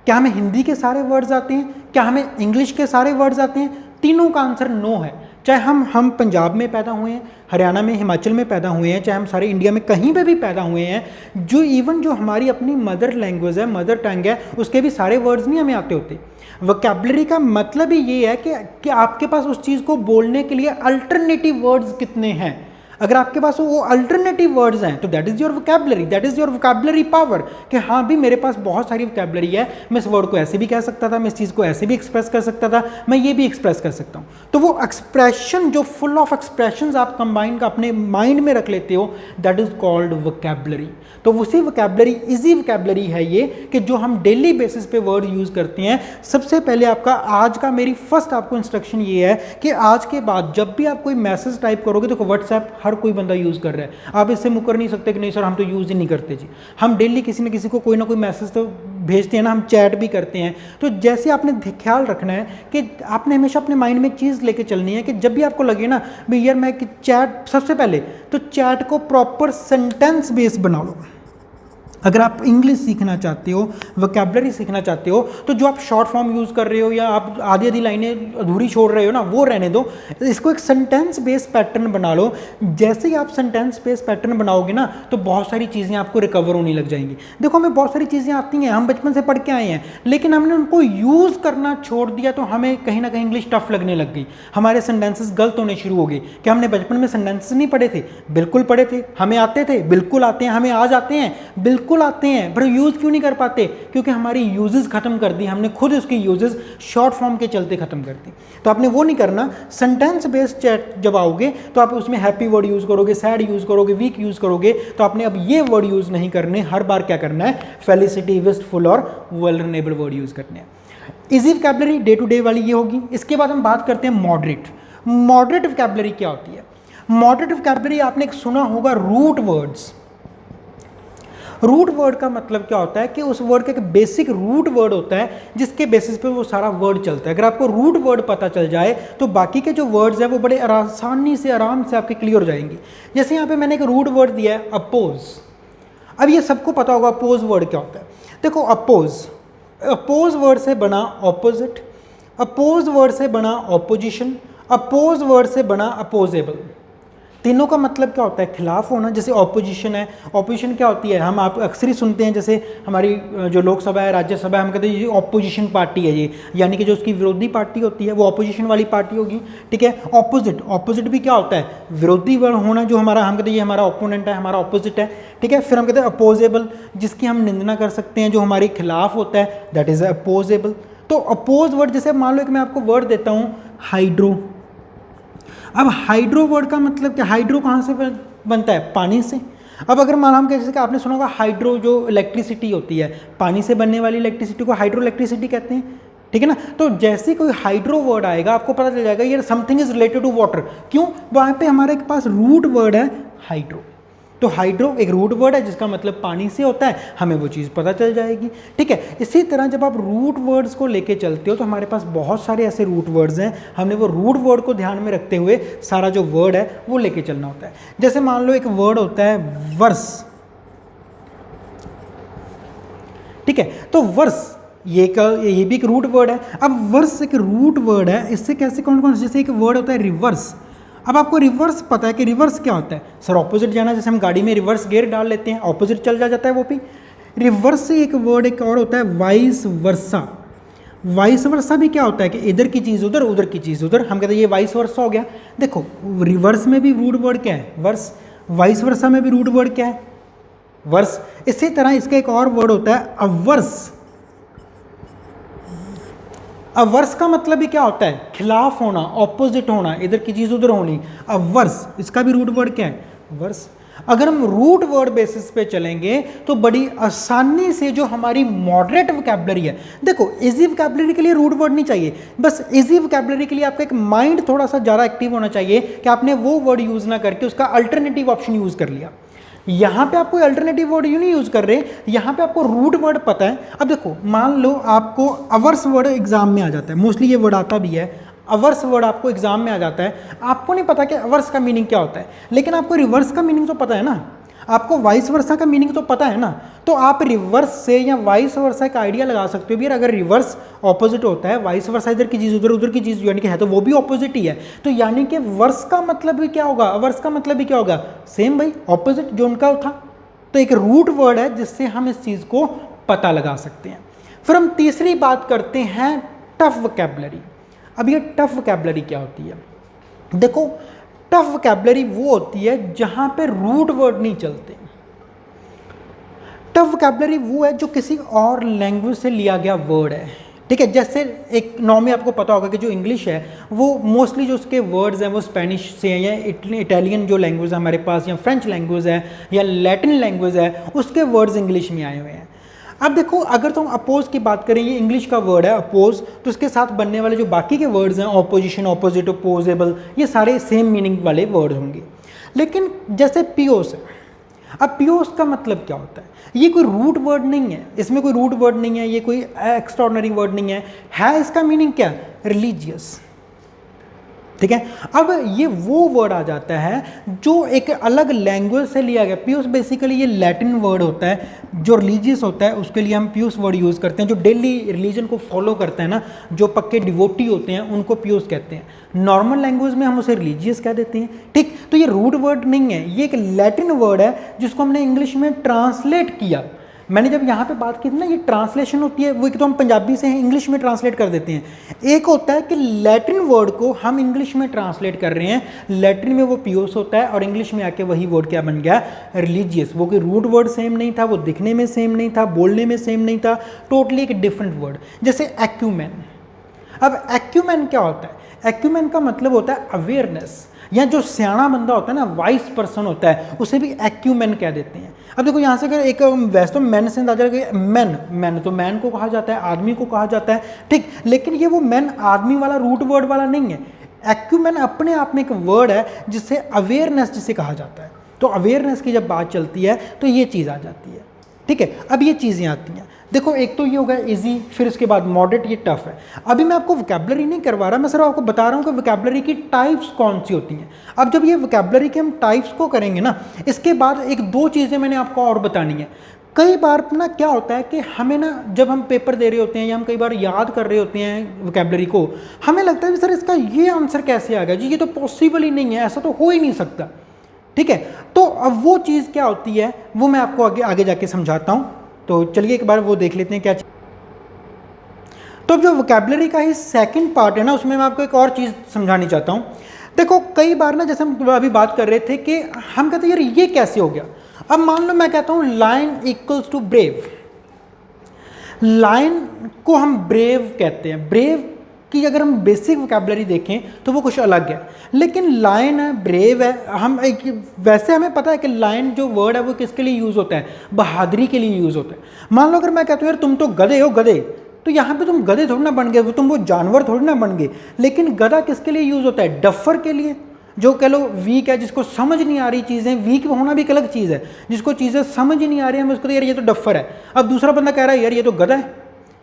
क्या हमें हिंदी के सारे वर्ड्स आते हैं? क्या हमें इंग्लिश के सारे वर्ड्स आते हैं? तीनों का आंसर नो है। चाहे हम पंजाब में पैदा हुए हैं, हरियाणा में, हिमाचल में पैदा हुए हैं, चाहे हम सारे इंडिया में कहीं पे भी पैदा हुए हैं, जो इवन जो हमारी अपनी मदर लैंग्वेज है, मदर टंग है, उसके भी सारे वर्ड्स नहीं हमें आते होते। वोकैबुलरी का मतलब ही ये है कि आपके पास उस चीज़ को बोलने के लिए अल्टरनेटिव वर्ड्स कितने हैं। अगर आपके पास वो अल्टरनेटिव वर्ड्स हैं तो that is your vocabulary, that is your vocabulary power, कि हाँ भी मेरे पास बहुत सारी वोकैबुलरी है, मैं इस वर्ड को ऐसे भी कह सकता था, मैं इस चीज़ को ऐसे भी एक्सप्रेस कर सकता था, मैं ये भी एक्सप्रेस कर सकता हूँ। तो वो एक्सप्रेशन, जो फुल ऑफ एक्सप्रेशंस आप कंबाइन का अपने माइंड में रख लेते हो, दैट इज़ कॉल्ड वोकैबुलरी। तो उसी वोकैबुलरी, इजी वोकैबुलरी है ये, कि जो हम डेली बेसिस पे वर्ड यूज़ करते हैं। सबसे पहले आपका आज का, मेरी फर्स्ट आपको इंस्ट्रक्शन ये है कि आज के बाद जब भी आप कोई मैसेज टाइप करोगे, तो व्हाट्सएप हर कोई बंदा यूज़ कर रहा है, आप इससे मुकर नहीं सकते कि नहीं सर हम तो यूज़ ही नहीं करते जी। हम डेली किसी न किसी को कोई ना कोई मैसेज तो भेजते हैं ना, हम चैट भी करते हैं। तो जैसे आपने ख्याल रखना है कि आपने हमेशा अपने माइंड में एक चीज़ लेके चलनी है कि जब भी आपको लगे ना भाई यार मैं चैट, सबसे पहले तो चैट को प्रॉपर सेंटेंस बेस बना लो। अगर आप इंग्लिश सीखना चाहते हो, वोकैबुलरी सीखना चाहते हो, तो जो आप शॉर्ट फॉर्म यूज़ कर रहे हो या आप आधी आधी लाइनें अधूरी छोड़ रहे हो ना, वो रहने दो। इसको एक सेंटेंस बेस्ड पैटर्न बना लो। जैसे ही आप सेंटेंस बेस्ड पैटर्न बनाओगे ना, तो बहुत सारी चीज़ें आपको रिकवर होने लग जाएंगी। देखो हमें बहुत सारी चीज़ें आती हैं, हम बचपन से पढ़ के आए हैं, लेकिन हमने उनको यूज़ करना छोड़ दिया, तो हमें कहीं ना कहीं इंग्लिश टफ लगने लग गई, हमारे सेंटेंसेस गलत होने शुरू हो गए। कि हमने बचपन में सेंटेंसेस नहीं पढ़े थे? बिल्कुल पढ़े थे, हमें आते थे, बिल्कुल आते हैं, हमें आज आते हैं, बिल्कुल आते हैं, पर यूज़ क्यों नहीं कर पाते? क्योंकि हमारी यूजेस खत्म कर दी हमने, खुद उसकी यूजेस शॉर्ट फॉर्म के चलते खत्म कर दी। तो आपने वो नहीं करना। सेंटेंस बेस्ड चैट जब आओगे तो आप उसमें हैप्पी वर्ड यूज़ करोगे, सैड यूज़ करोगे, वीक यूज़ करोगे, तो आपने अब ये वर्ड यूज़ नहीं करने। हर बार क्या करना है? फेलिसिटी, विस्टफुल और वल्नरेबल वर्ड यूज़ करने हैं। Easy vocabulary day to day वाली ये होगी। इसके बाद हम बात करते हैं मॉडरेट। मॉडरेट वोकैबुलरी क्या होती है? मॉडरेट वोकैबुलरी आपने एक सुना होगा, रूट वर्ड्स। रूट वर्ड का मतलब क्या होता है कि उस वर्ड का एक बेसिक रूट वर्ड होता है जिसके बेसिस पे वो सारा वर्ड चलता है। अगर आपको रूट वर्ड पता चल जाए तो बाकी के जो वर्ड्स हैं वो बड़े आसानी से, आराम से आपके क्लियर हो जाएंगे। जैसे यहाँ पे मैंने एक रूट वर्ड दिया है, अपोज। अब ये सबको पता होगा अपोज वर्ड क्या होता है। देखो अपोज वर्ड से बना ऑपोजिट, अपोज वर्ड से बना ऑपोजिशन, अपोज वर्ड से बना अपोजेबल। तीनों का मतलब क्या होता है? खिलाफ होना। जैसे ऑपोजिशन है, ऑपोजिशन क्या होती है? हम आप अक्सर ही सुनते हैं, जैसे हमारी जो लोकसभा है, राज्यसभा है, हम कहते हैं ये ऑपोजिशन पार्टी है ये, यानी कि जो उसकी विरोधी पार्टी होती है वो ऑपोजिशन वाली पार्टी होगी। ठीक है। ऑपोजिट भी क्या होता है? विरोधी वर्ड होना। जो हमारा, हम कहते हैं ये हमारा ओपोनेंट है, हमारा ऑपोजिट है। ठीक है। फिर हम कहते हैं अपोजेबल, जिसकी हम निंदना कर सकते हैं, जो हमारे खिलाफ होता है, दैट इज अपोजेबल। तो अपोज वर्ड, जैसे मान लो कि मैं आपको वर्ड देता हूँ हाइड्रो। अब हाइड्रो वर्ड का मतलब क्या? हाइड्रो कहाँ से बनता है? पानी से। अब अगर मान हम जैसे कि आपने सुना होगा हाइड्रो, जो इलेक्ट्रिसिटी होती है, पानी से बनने वाली इलेक्ट्रिसिटी को हाइड्रो इलेक्ट्रिसिटी कहते हैं। ठीक है ना। तो जैसे कोई हाइड्रो वर्ड आएगा आपको पता चल जाएगा ये something is related to water. क्यों? वहाँ पे हमारे पास रूट वर्ड है हाइड्रो। तो हाइड्रो एक रूट वर्ड है जिसका मतलब पानी से होता है, हमें वो चीज़ पता चल जाएगी। ठीक है। इसी तरह जब आप रूट वर्ड्स को लेके चलते हो तो हमारे पास बहुत सारे ऐसे रूट वर्ड्स हैं, हमने वो रूट वर्ड को ध्यान में रखते हुए सारा जो वर्ड है वो लेके चलना होता है। जैसे मान लो एक वर्ड होता है वर्स। ठीक है। तो वर्स ये भी एक रूट वर्ड है। अब वर्स एक रूट वर्ड है, इससे कैसे कौन कौन, जैसे एक वर्ड होता है रिवर्स। अब आपको रिवर्स पता है कि रिवर्स क्या होता है? सर ऑपोजिट जाना, जैसे हम गाड़ी में रिवर्स गियर डाल लेते हैं, ऑपोजिट चल जाता है वो भी। रिवर्स से एक वर्ड एक और होता है वाइस वर्सा। वाइस वर्सा भी क्या होता है कि इधर की चीज़ उधर, उधर की चीज़ उधर, हम कहते हैं ये वाइस वर्सा हो गया। देखो रिवर्स में भी रूट वर्ड क्या है? वर्स। वाइस वर्सा में भी रूट वर्ड क्या है? वर्स। इसी तरह इसका एक और वर्ड होता है अवर्स। अवर्स का मतलब भी क्या होता है? खिलाफ होना, ऑपोजिट होना, इधर की चीज़ उधर होनी। अवर्स, इसका भी रूट वर्ड क्या है? वर्स। अगर हम रूट वर्ड बेसिस पे चलेंगे तो बड़ी आसानी से जो हमारी मॉडरेट वोकैबुलरी है, देखो इजी वोकैबुलरी के लिए रूट वर्ड नहीं चाहिए, बस इजी वोकैबुलरी के लिए आपका एक माइंड थोड़ा सा ज़्यादा एक्टिव होना चाहिए कि आपने वो वर्ड यूज़ ना करके उसका अल्टरनेटिव ऑप्शन यूज़ कर लिया। यहाँ पे आप कोई अल्टरनेटिव वर्ड नहीं यूज़ कर रहे, यहाँ पे आपको रूट वर्ड पता है। अब देखो मान लो आपको अवर्स वर्ड एग्जाम में आ जाता है, मोस्टली ये वर्ड आता भी है, अवर्स वर्ड आपको एग्जाम में आ जाता है, आपको नहीं पता कि अवर्स का मीनिंग क्या होता है, लेकिन आपको रिवर्स का मीनिंग तो पता है ना, आपको वाइस वर्सा का मीनिंग तो पता है ना, तो आप रिवर्स से या वाइस वर्सा का आइडिया लगा सकते हो भी, अगर रिवर्स ऑपोजिट होता है, वाइस वर्सा इधर की चीज़ उधर, उधर की चीज़ यानी कि है तो वो भी ऑपोजिट ही है, तो यानी कि वर्स का मतलब भी क्या होगा, अवर्स का मतलब भी क्या होगा, सेम भाई, ऑपोजिट जो उनका था। तो एक रूट वर्ड है जिससे हम इस चीज़ को पता लगा सकते हैं। फिर हम तीसरी बात करते हैं टफ वोकैबुलरी। अब ये टफ वोकैबुलरी क्या होती है, देखो टफ वोकैबुलरी वो होती है जहां पे रूट वर्ड नहीं चलते। टफ वोकैबुलरी वो है जो किसी और लैंग्वेज से लिया गया वर्ड है, ठीक है। जैसे एक नॉर्मली आपको पता होगा कि जो इंग्लिश है वो मोस्टली जो उसके वर्ड्स हैं वो स्पेनिश से हैं, या इटालियन जो लैंग्वेज है हमारे पास, या फ्रेंच लैंग्वेज है, या लैटिन लैंग्वेज है, उसके वर्ड्स इंग्लिश में आए हुए हैं। अब देखो अगर तुम अपोज की बात करें, ये इंग्लिश का वर्ड है अपोज, तो उसके साथ बनने वाले जो बाकी के वर्ड्स हैं, ऑपोजिशन, ऑपोजिट, अपोजेबल, ये सारे सेम मीनिंग वाले वर्ड होंगे। लेकिन जैसे पियोस है, अब पियोस का मतलब क्या होता है, ये कोई रूट वर्ड नहीं है, इसमें कोई रूट वर्ड नहीं है, ये कोई एक्स्ट्राऑर्डिनरी वर्ड नहीं है इसका मीनिंग क्या, रिलीजियस, ठीक है। अब ये वो वर्ड आ जाता है जो एक अलग लैंग्वेज से लिया गया। पियूस बेसिकली ये लैटिन वर्ड होता है, जो रिलीजियस होता है उसके लिए हम पियूस वर्ड यूज़ करते हैं, जो डेली रिलीजन को फॉलो करते हैं ना, जो पक्के डिवोटी होते हैं उनको पियूस कहते हैं। नॉर्मल लैंग्वेज में हम उसे रिलीजियस कह देते हैं, ठीक। तो ये रूट वर्ड नहीं है, ये एक लैटिन वर्ड है जिसको हमने इंग्लिश में ट्रांसलेट किया। मैंने जब यहाँ पे बात की थी ना, ये ट्रांसलेशन होती है, वो एक तो हम पंजाबी से इंग्लिश में ट्रांसलेट कर देते हैं, एक होता है कि लैटिन वर्ड को हम इंग्लिश में ट्रांसलेट कर रहे हैं, लैटिन में वो पियोस होता है और इंग्लिश में आके वही वर्ड क्या बन गया, रिलीजियस। वो कोई रूट वर्ड सेम नहीं था, वो दिखने में सेम नहीं था, बोलने में सेम नहीं था, टोटली एक डिफरेंट वर्ड। जैसे एक्यूमेन। अब एक्यूमेन क्या होता है, एक्यूमेन का मतलब होता है अवेयरनेस, या जो सियाना बंदा होता है ना, वाइस पर्सन होता है, उसे भी एक्यूमेन कह देते हैं। अब देखो यहाँ से अगर एक वैसे तो मैन से अंदाजा कि मैन तो मैन को कहा जाता है, आदमी को कहा जाता है, ठीक, लेकिन ये वो मैन आदमी वाला रूट वर्ड वाला नहीं है। एक्यूमेन अपने आप में एक वर्ड है जिससे अवेयरनेस जिसे कहा जाता है, तो अवेयरनेस की जब बात चलती है तो ये चीज़ आ जाती है, ठीक है। अब ये चीज़ें आती हैं, देखो एक तो ये होगा इजी, फिर उसके बाद मॉडरेट, ये टफ है। अभी मैं आपको वोकैबुलरी नहीं करवा रहा, मैं सिर्फ आपको बता रहा हूँ कि वोकैबुलरी की टाइप्स कौन सी होती हैं। अब जब ये वोकैबुलरी के हम टाइप्स को करेंगे ना, इसके बाद एक दो चीज़ें मैंने आपको और बतानी है। कई बार ना क्या होता है कि हमें ना जब हम पेपर दे रहे होते हैं या हम कई बार याद कर रहे होते हैं वोकैबुलरी को, हमें लगता है सर इसका ये आंसर कैसे आ गया जी, ये तो पॉसिबल ही नहीं है, ऐसा तो हो ही नहीं सकता, ठीक है। तो अब वो चीज़ क्या होती है वो मैं आपको आगे जाके समझाता हूँ। तो चलिए एक बार वो देख लेते हैं क्या। तो अब जो वोकैबुलरी का ही सेकंड पार्ट है ना, उसमें मैं आपको एक और चीज़ समझानी चाहता हूँ। देखो कई बार ना, जैसे हम अभी बात कर रहे थे कि हम कहते हैं यार ये कैसे हो गया। अब मान लो मैं कहता हूँ line equals to brave, line को हम ब्रेव कहते हैं। ब्रेव की अगर हम बेसिक वोकैबुलरी देखें तो वो कुछ अलग है, लेकिन लाइन है, ब्रेव है, हम वैसे हमें पता है कि लाइन जो वर्ड है वो किसके लिए यूज़ होता है, बहादुरी के लिए यूज़ होता है। मान लो अगर मैं कहता हूँ यार तुम तो गधे हो, गधे, तो यहाँ पे तुम गधे थोड़ी ना बन गए, तुम वो जानवर थोड़ी ना बन गए, लेकिन गधा किसके लिए यूज़ होता है, डफर के लिए, जो कह लो वीक है, जिसको समझ नहीं आ रही चीज़ें। वीक होना भी एक अलग चीज़ है, जिसको चीज़ें समझ ही नहीं आ रही है, हम उसको यार ये तो डफर है। अब दूसरा बंदा कह रहा है यार ये तो गधा है,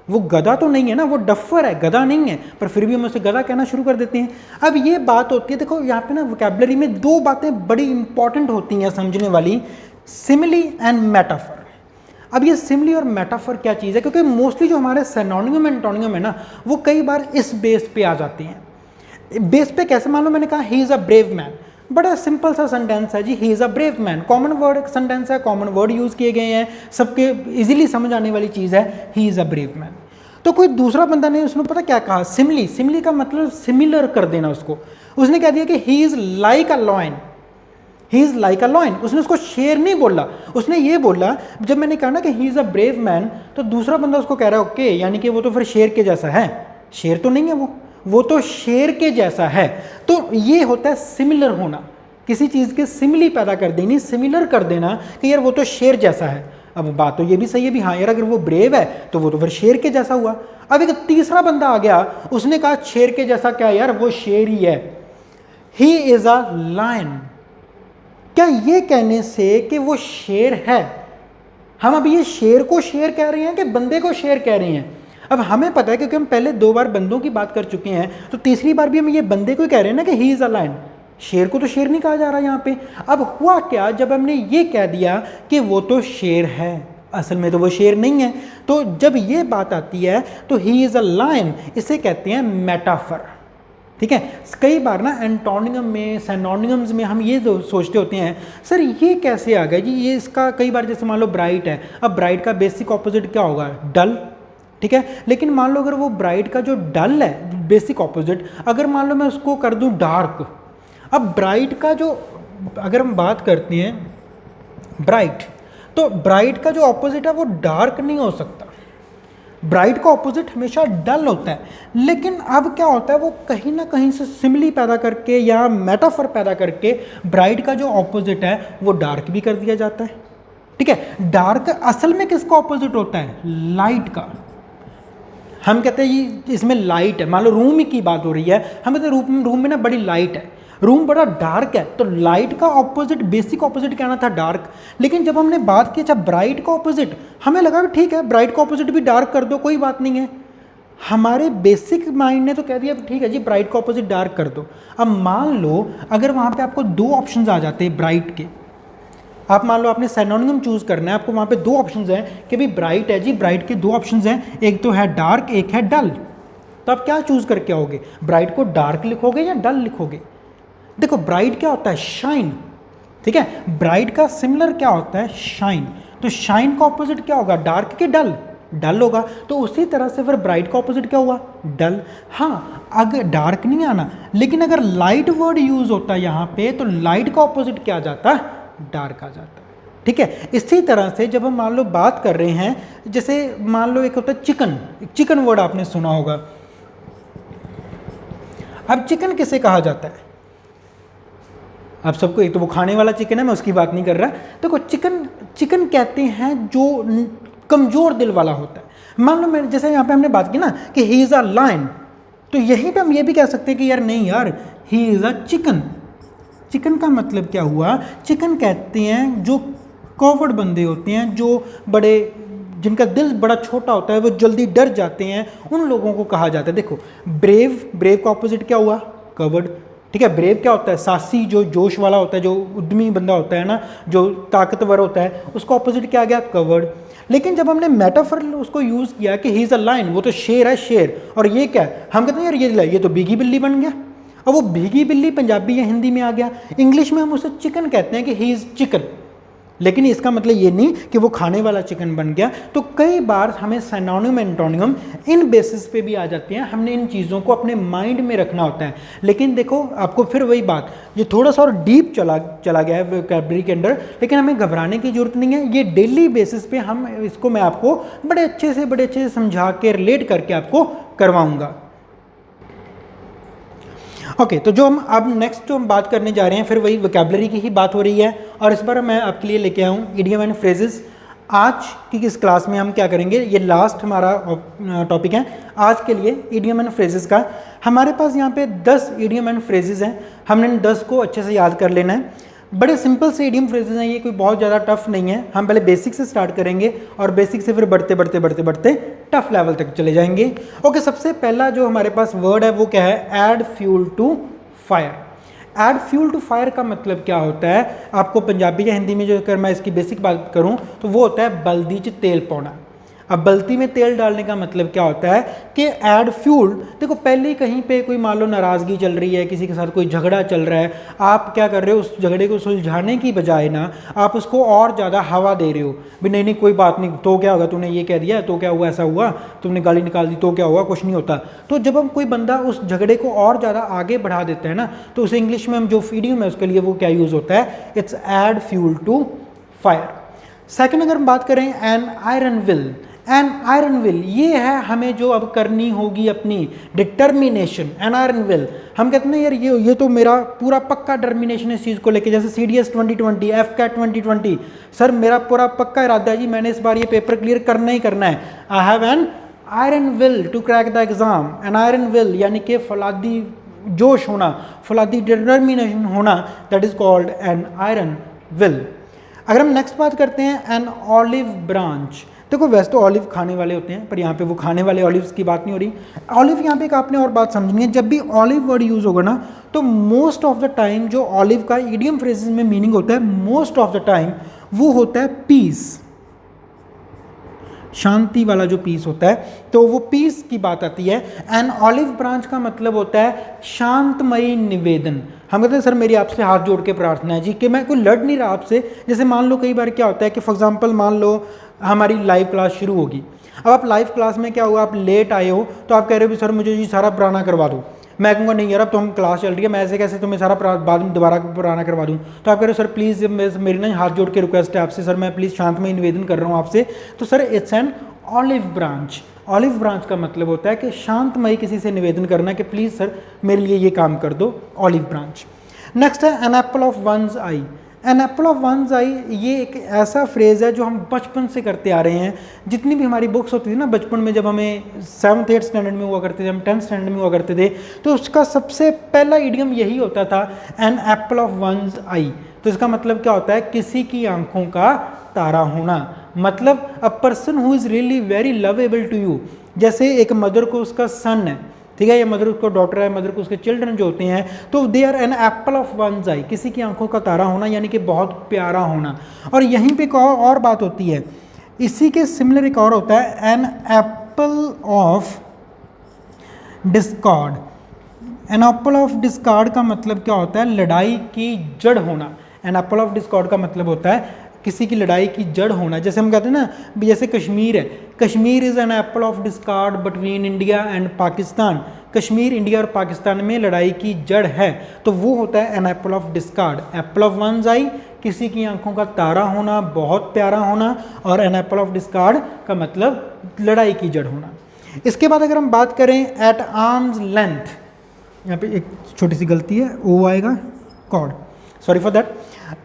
वो गधा तो नहीं है ना, वो डफर है, गधा नहीं है, पर फिर भी हम उसे गधा कहना शुरू कर देते हैं। अब ये बात होती है, देखो यहाँ पे ना वोकैबुलरी में दो बातें बड़ी इंपॉर्टेंट होती हैं समझने वाली, सिमिली एंड मेटाफर। अब ये सिमिली और मेटाफर क्या चीज़ है, क्योंकि मोस्टली जो हमारे सिनोनिम एंटोनिम है ना, वो कई बार इस बेस पे आ जाते हैं। बेस पे कैसे, मान लो मैंने कहा he is a brave man, बड़ा सिंपल सा सेंटेंस है जी, he is a brave man, common word sentence है, कॉमन वर्ड यूज़ किए गए हैं, सबके इजीली समझ आने वाली चीज़ है, ही इज़ अ ब्रेव मैन। तो कोई दूसरा बंदा ने उसने पता क्या कहा, सिमिली, सिमिली का मतलब सिमिलर कर देना उसको। उसने कह दिया कि he is like a lion, he is like a lion. उसने उसको शेर नहीं बोला, उसने ये बोला, जब मैंने कहा ना कि ही इज़ अ ब्रेव मैन, तो दूसरा बंदा उसको कह रहा है ओके, यानी कि वो तो फिर शेर के जैसा है। शेर तो नहीं है वो तो शेर के जैसा है। तो ये होता है सिमिलर होना, किसी चीज़ के सिमिली पैदा कर देनी, सिमिलर कर देना कि यार वो तो शेर जैसा है। अब बात तो ये भी सही है भी हाँ यार अगर वो ब्रेव है तो वो तो फिर शेर के जैसा हुआ। अब एक तीसरा बंदा आ गया, उसने कहा शेर के जैसा क्या यार, वो शेर ही है, ही इज अ लायन। क्या ये कहने से कि वो शेर है, हम अभी ये शेर को शेर कह रहे हैं कि बंदे को शेर कह रहे हैं? अब हमें पता है क्योंकि हम पहले 2 बार बंदों की बात कर चुके हैं, तो तीसरी बार भी हम ये बंदे को ही कह रहे हैं ना कि ही इज़ अ लायन। शेर को तो शेर नहीं कहा जा रहा यहाँ पे। अब हुआ क्या, जब हमने ये कह दिया कि वो तो शेर है, असल में तो वो शेर नहीं है, तो जब ये बात आती है तो ही इज़ अ लायन, इसे कहते हैं मेटाफर। ठीक है, कई बार ना एंटोनियम में, सिनोनिम्स में हम ये सोचते होते हैं सर ये कैसे आ गया जी, ये इसका कई बार जैसे मान लो ब्राइट है, अब ब्राइट का बेसिक ऑपोजिट क्या होगा, डल। ठीक है, लेकिन मान लो अगर वो ब्राइट का जो डल है बेसिक ऑपोजिट, अगर मान लो मैं उसको कर दूं डार्क, अब ब्राइट का जो, अगर हम बात करते हैं ब्राइट, तो ब्राइट का जो ऑपोजिट है वो डार्क नहीं हो सकता, ब्राइट का ऑपोजिट हमेशा डल होता है। लेकिन अब क्या होता है, वो कहीं ना कहीं से सिमिली पैदा करके या मेटाफर पैदा करके ब्राइट का जो ऑपोजिट है वो डार्क भी कर दिया जाता है। ठीक है, डार्क असल में किसका ऑपोजिट होता है, लाइट का। हम कहते हैं ये इसमें लाइट है, मान लो रूम की बात हो रही है, हम कहते हैं रूम में ना बड़ी लाइट है, रूम बड़ा डार्क है, तो लाइट का ऑपोजिट, बेसिक ऑपोजिट कहना था डार्क। लेकिन जब हमने बात की अच्छा ब्राइट का ऑपोजिट, हमें लगा भी ठीक है ब्राइट का ऑपोजिट भी डार्क कर दो, कोई बात नहीं है। हमारे बेसिक माइंड ने तो कह दिया ठीक है जी ब्राइट का ऑपोजिट डार्क कर दो। अब मान लो अगर वहाँ पे आपको 2 ऑप्शंस आ जाते हैं ब्राइट के, आप मान लो आपने सिनोनिम चूज करना है, आपको वहाँ पे 2 ऑप्शंस हैं कि भाई ब्राइट है जी, ब्राइट के 2 ऑप्शंस हैं, एक तो है डार्क एक है डल, तो आप क्या चूज करके आओगे, ब्राइट को डार्क लिखोगे या डल लिखोगे? देखो ब्राइट क्या होता है, शाइन। ठीक है, ब्राइट का सिमिलर क्या होता है, शाइन। तो शाइन का ऑपोजिट क्या होगा, डार्क के डल, डल होगा। तो उसी तरह से फिर ब्राइट का ऑपोजिट क्या हुआ, डल। हाँ, अगर डार्क नहीं आना, लेकिन अगर लाइट वर्ड यूज होता है यहाँ पे, तो लाइट का ऑपोजिट क्या आ जाता, डार्क आ जाता है। ठीक है, इसी तरह से जब हम मान लो बात कर रहे हैं, जैसे मान लो एक होता है चिकन, चिकन वर्ड आपने सुना होगा। अब चिकन किसे कहा जाता है, आप सबको, एक तो वो खाने वाला चिकन है, मैं उसकी बात नहीं कर रहा। देखो चिकन, चिकन कहते हैं जो कमज़ोर दिल वाला होता है। मान लो मैं जैसे यहाँ पे हमने बात की ना कि ही इज़ अ लायन, तो यहीं पे हम ये भी कह सकते हैं कि यार नहीं यार ही इज़ अ चिकन। चिकन का मतलब क्या हुआ, चिकन कहते हैं जो कॉवर्ड बंदे होते हैं, जो बड़े, जिनका दिल बड़ा छोटा होता है, वो जल्दी डर जाते हैं, उन लोगों को कहा जाता है। देखो ब्रेव, ब्रेव का ऑपोजिट क्या हुआ, कवर्ड। ठीक है, ब्रेव क्या होता है, साहसी, जो जोश वाला होता है, जो उद्यमी बंदा होता है ना, जो ताकतवर होता है, उसका ऑपोजिट क्या आ गया, कवर्ड। लेकिन जब हमने मेटाफर उसको यूज़ किया कि ही इज़ अ लायन, वो तो शेर है, शेर, और ये क्या है, हम कहते हैं यार ये तो भीगी बिल्ली बन गया। अब वो भीगी बिल्ली पंजाबी या हिंदी में आ गया, इंग्लिश में हम उसे चिकन कहते हैं कि ही इज़ चिकन, लेकिन इसका मतलब ये नहीं कि वो खाने वाला चिकन बन गया। तो कई बार हमें सिनोनिम एंटोनिम इन बेसिस पे भी आ जाते हैं, हमने इन चीज़ों को अपने माइंड में रखना होता है। लेकिन देखो आपको फिर वही बात, ये थोड़ा सा और डीप चला गया है वोकैबुलरी के अंदर, लेकिन हमें घबराने की जरूरत नहीं है। ये डेली बेसिस पे हम इसको, मैं आपको बड़े अच्छे से समझा के रिलेट करके आपको करवाऊँगा। ओके, तो जो हम अब नेक्स्ट जो हम बात करने जा रहे हैं, फिर वही वोकैबुलरी की ही बात हो रही है, और इस बार मैं आपके लिए लेके आया हूँ इडियम एंड फ्रेजेस। आज की इस क्लास में हम क्या करेंगे, ये लास्ट हमारा टॉपिक है आज के लिए इडियम एंड फ्रेजेस का। हमारे पास यहाँ पे 10 इडियम एंड फ्रेजेस हैं, हमने इन 10 को अच्छे से याद कर लेना है। बड़े सिंपल से इडियम फ्रेजेस हैं, ये कोई बहुत ज़्यादा टफ नहीं है। हम पहले बेसिक से स्टार्ट करेंगे और बेसिक से फिर बढ़ते टफ लेवल तक चले जाएंगे। ओके, सबसे पहला जो हमारे पास वर्ड है वो क्या है, add fuel to fire. Add fuel to fire का मतलब क्या होता है, आपको पंजाबी या हिंदी में जो, अगर मैं इसकी बेसिक बात करूं तो वो होता है बल्दी च तेल पाना। अब बल्ती में तेल डालने का मतलब क्या होता है कि ऐड फ्यूल, देखो पहले ही कहीं पे कोई मान लो नाराज़गी चल रही है, किसी के साथ कोई झगड़ा चल रहा है, आप क्या कर रहे हो, उस झगड़े को सुलझाने की बजाय ना आप उसको और ज़्यादा हवा दे रहे हो, भी नहीं कोई बात नहीं, तो क्या होगा, तूने ये कह दिया तो क्या हुआ, ऐसा हुआ, तुमने गाली निकाल दी तो क्या हुआ, कुछ नहीं होता। तो जब हम कोई बंदा उस झगड़े को और ज़्यादा आगे बढ़ा देते हैं ना, तो उसे इंग्लिश में हम जो इडियम है उसके लिए वो क्या यूज़ होता है, it's add fuel to fire. Second अगर हम बात करें an iron will, an iron will, ये है हमें जो अब करनी होगी अपनी डिटर्मिनेशन। एन आयरन विल, हम कहते हैं यार ये तो मेरा पूरा पक्का डिटर्मिनेशन है इस चीज़ को लेके, जैसे CDS 2020, FCAT 2020, सर मेरा पूरा पक्का इरादा है जी मैंने इस बार ये पेपर क्लियर करना ही करना है। I have an iron will to crack the exam. An iron will यानी कि फौलादी जोश होना, फौलादी डिटर्मिनेशन होना, that is called an iron will. अगर हम नेक्स्ट बात करते हैं एन ऑलिव ब्रांच, देखो वैसे तो ऑलिव खाने वाले होते हैं पर यहाँ पे वो खाने वाले ऑलिव्स की बात नहीं हो रही। ऑलिव यहाँ पे एक आपने और बात समझनी है, जब भी ऑलिव वर्ड यूज़ होगा ना तो मोस्ट ऑफ द टाइम जो ऑलिव का इडियम फ्रेजेस में मीनिंग होता है मोस्ट ऑफ द टाइम वो होता है पीस, शांति वाला जो पीस होता है, तो वो पीस की बात आती है। एन ऑलिव ब्रांच का मतलब होता है शांतमयी निवेदन। हम कहते हैं सर मेरी आपसे हाथ जोड़ के प्रार्थना है जी कि मैं कोई लड़ नहीं रहा आपसे। जैसे मान लो कई बार क्या होता है कि फॉर एग्जांपल मान लो हमारी लाइव क्लास शुरू होगी, अब आप लाइव क्लास में क्या हुआ, आप लेट आए हो तो आप कह रहे हो सर मुझे जी सारा पुराना करवा दो। मैं कहूँगा नहीं यार अब तो हम क्लास चल रही है, मैं ऐसे कैसे तुम्हें सारा बाद में दोबारा पुराना करवा दूँ। तो आप कह रहे हो सर प्लीज़ मेरी ना हाथ जोड़ के रिक्वेस्ट है आपसे, सर मैं प्लीज़ शांतमय निवेदन कर रहा हूँ आपसे। तो sir it's an olive branch. Olive branch का मतलब होता है कि शांतमय किसी से निवेदन करना कि प्लीज़ सर मेरे लिए ये काम कर दो, ऑलिव ब्रांच। नेक्स्ट है an apple of one's eye. An apple of one's eye, ये एक ऐसा फ्रेज़ है जो हम बचपन से करते आ रहे हैं। जितनी भी हमारी बुक्स होती थी ना बचपन में, जब हमें 7th 8th स्टैंडर्ड में हुआ करते थे, हम 10th स्टैंडर्ड में हुआ करते थे, तो उसका सबसे पहला इडियम यही होता था an apple of one's eye. तो इसका मतलब क्या होता है, किसी की आंखों का तारा होना, मतलब a person who is really very lovable to you. जैसे एक मदर को उसका सन है, ठीक है, या मदर को डॉटर है, मदर को उसके चिल्ड्रन जो होते हैं, तो they are an apple of one's eye, किसी की आंखों का तारा होना यानी कि बहुत प्यारा होना। और यहीं पे एक और बात होती है, इसी के सिमिलर एक और होता है an apple of discord. An apple of discord का मतलब क्या होता है, लड़ाई की जड़ होना। एन एप्पल ऑफ डिस्कॉर्ड का मतलब होता है किसी की लड़ाई की जड़ होना। जैसे हम कहते हैं ना, जैसे कश्मीर है, Kashmir is an apple of Discord between India and Pakistan. Kashmir India और पाकिस्तान में लड़ाई की जड़ है, तो वो होता है an apple of discord. Apple of one's eye, किसी की आंखों का तारा होना, बहुत प्यारा होना, और एन एप्पल ऑफ डिस्कॉर्ड का मतलब लड़ाई की जड़ होना। इसके बाद अगर हम बात करें एट आर्म्स लेंथ, यहाँ पे एक छोटी सी गलती है, ओ आएगा cord, sorry for that.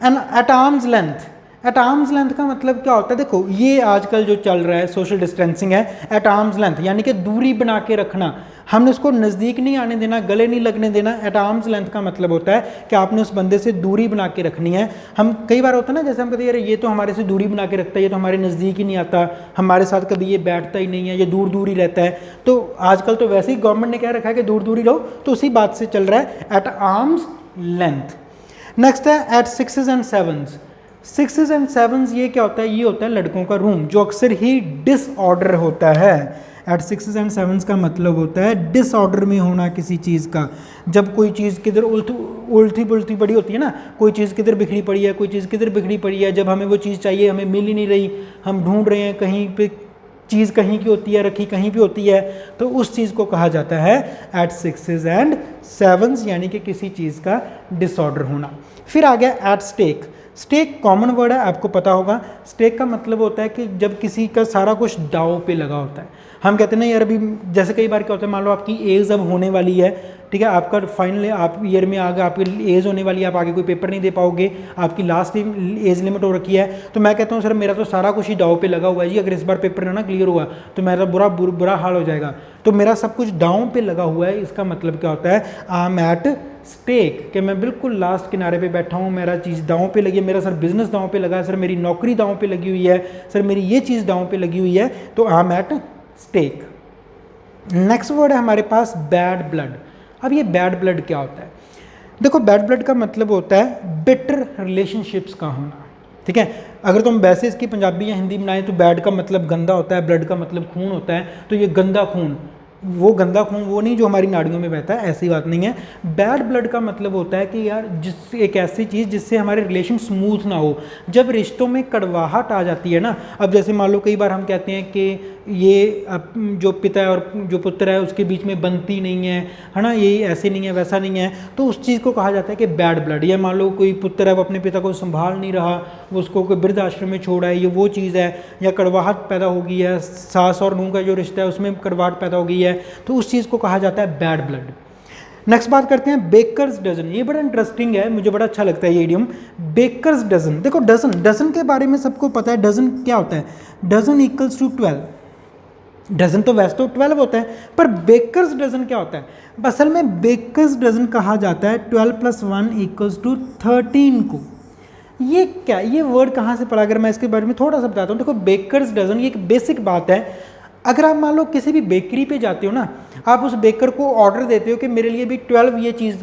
And at arm's length, at arm's length का मतलब क्या होता है, देखो ये आजकल जो चल रहा है सोशल डिस्टेंसिंग है। एट आर्म्स लेंथ यानी कि दूरी बना के रखना, हमने उसको नज़दीक नहीं आने देना, गले नहीं लगने देना। एट आर्म्स लेंथ का मतलब होता है कि आपने उस बंदे से दूरी बना के रखनी है। हम कई बार होता है ना, जैसे हम कहते हैं यार ये तो हमारे से दूरी बना के रखता है, ये तो हमारे नज़दीक ही नहीं आता, हमारे साथ कभी ये बैठता ही नहीं है, ये दूर दूर ही रहता है। तो आजकल तो वैसे ही गवर्नमेंट ने क्या रखा है कि दूर दूर ही रहो, तो उसी बात से चल रहा है एट आर्म्स लेंथ। नेक्स्ट है eight 6s and 7s। 6s and 7s ये क्या होता है, ये होता है लड़कों का रूम, जो अक्सर ही डिसऑर्डर होता है। एट 6s and 7s का मतलब होता है डिसऑर्डर में होना किसी चीज़ का। जब कोई चीज़ किधर उल्टी पुल्टी पड़ी होती है ना, कोई चीज़ किधर बिखरी पड़ी है, कोई चीज़ किधर बिखरी पड़ी है, जब हमें वो चीज़ चाहिए हमें मिल ही नहीं रही, हम ढूंढ रहे हैं, कहीं पे चीज़ कहीं की होती है, रखी कहीं भी होती है, तो उस चीज़ को कहा जाता है एट 6s and 7s, यानी कि किसी चीज़ का डिसऑर्डर होना। फिर आ गया at stake. Stake common word है, आपको पता होगा। स्टेक का मतलब होता है कि जब किसी का सारा कुछ दाव पे लगा होता है। हम कहते हैं ना यार अभी जैसे कई बार क्या होता है, मान लो आपकी एज अब होने वाली है, ठीक है, आपका फाइनल आप ईयर में आ गया, आपकी एज होने वाली है, आप आगे कोई पेपर नहीं दे पाओगे, आपकी लास्ट एज लिमिट हो रखी है, तो मैं कहता हूँ सर मेरा तो सारा कुछ ही दाव पे लगा हुआ है जी, अगर इस बार पेपर ना क्लियर हुआ तो मेरा बुरा हाल हो जाएगा, तो मेरा सब कुछ दाव पे लगा हुआ है। इसका मतलब क्या होता है, आई एम एट स्टेक, कि मैं बिल्कुल लास्ट किनारे पे बैठा हूँ, मेरा चीज़ दांव पे लगी है, मेरा सर बिजनेस दांव पे लगा है, सर मेरी नौकरी दांव पे लगी हुई है, सर मेरी ये चीज़ दांव पे लगी हुई है, तो I am at stake. Next word है हमारे पास बैड ब्लड। अब ये बैड ब्लड क्या होता है, देखो बैड ब्लड का मतलब होता है बिटर रिलेशनशिप्स का होना, ठीक है। अगर तुम वैसे इसकी पंजाबी या हिंदी बनाए तो बैड का मतलब गंदा होता है, ब्लड का मतलब खून होता है, तो ये गंदा खून, वो गंदा खून वो नहीं जो हमारी नाड़ियों में बहता है, ऐसी बात नहीं है। बैड ब्लड का मतलब होता है कि यार एक ऐसी चीज़ जिससे हमारे रिलेशन स्मूथ ना हो। जब रिश्तों में कड़वाहट आ जाती है ना, अब जैसे मान लो कई बार हम कहते हैं कि ये जो पिता है और जो पुत्र है उसके बीच में बनती नहीं है ना, ये ऐसे नहीं है वैसा नहीं है, तो उस चीज़ को कहा जाता है कि बैड ब्लड। या मान लो कोई पुत्र है वो अपने पिता को संभाल नहीं रहा, वो उसको कोई वृद्ध आश्रम में छोड़ा है, ये वो चीज़ है। या कड़वाहट पैदा हो गई है, सास और नूंह का जो रिश्ता है उसमें कड़वाहट पैदा हो गई है, तो उस चीज़ को कहा जाता है बैड ब्लड। नेक्स्ट बात करते हैं बेकर्स डजन। ये बड़ा इंटरेस्टिंग है, मुझे बड़ा अच्छा लगता है ये इडियम, बेकर्स डजन। देखो डजन के बारे में सबको पता है, डजन क्या होता है, डजन इक्वल्स टू 12। डजन तो वैसे तो 12 होता है, पर बेकर्स डजन क्या होता है? असल में बेकर्स डजन कहा जाता है 12 + 1 = 13 को। ये क्या, ये वर्ड कहाँ से पढ़ा? अगर मैं इसके बारे में थोड़ा सा बताता हूँ। देखो बेकर्स डजन ये एक बेसिक बात है। अगर आप मान लो किसी भी बेकरी पे जाते हो ना, आप उस बेकर को ऑर्डर देते हो कि मेरे लिए भी 12 ये चीज़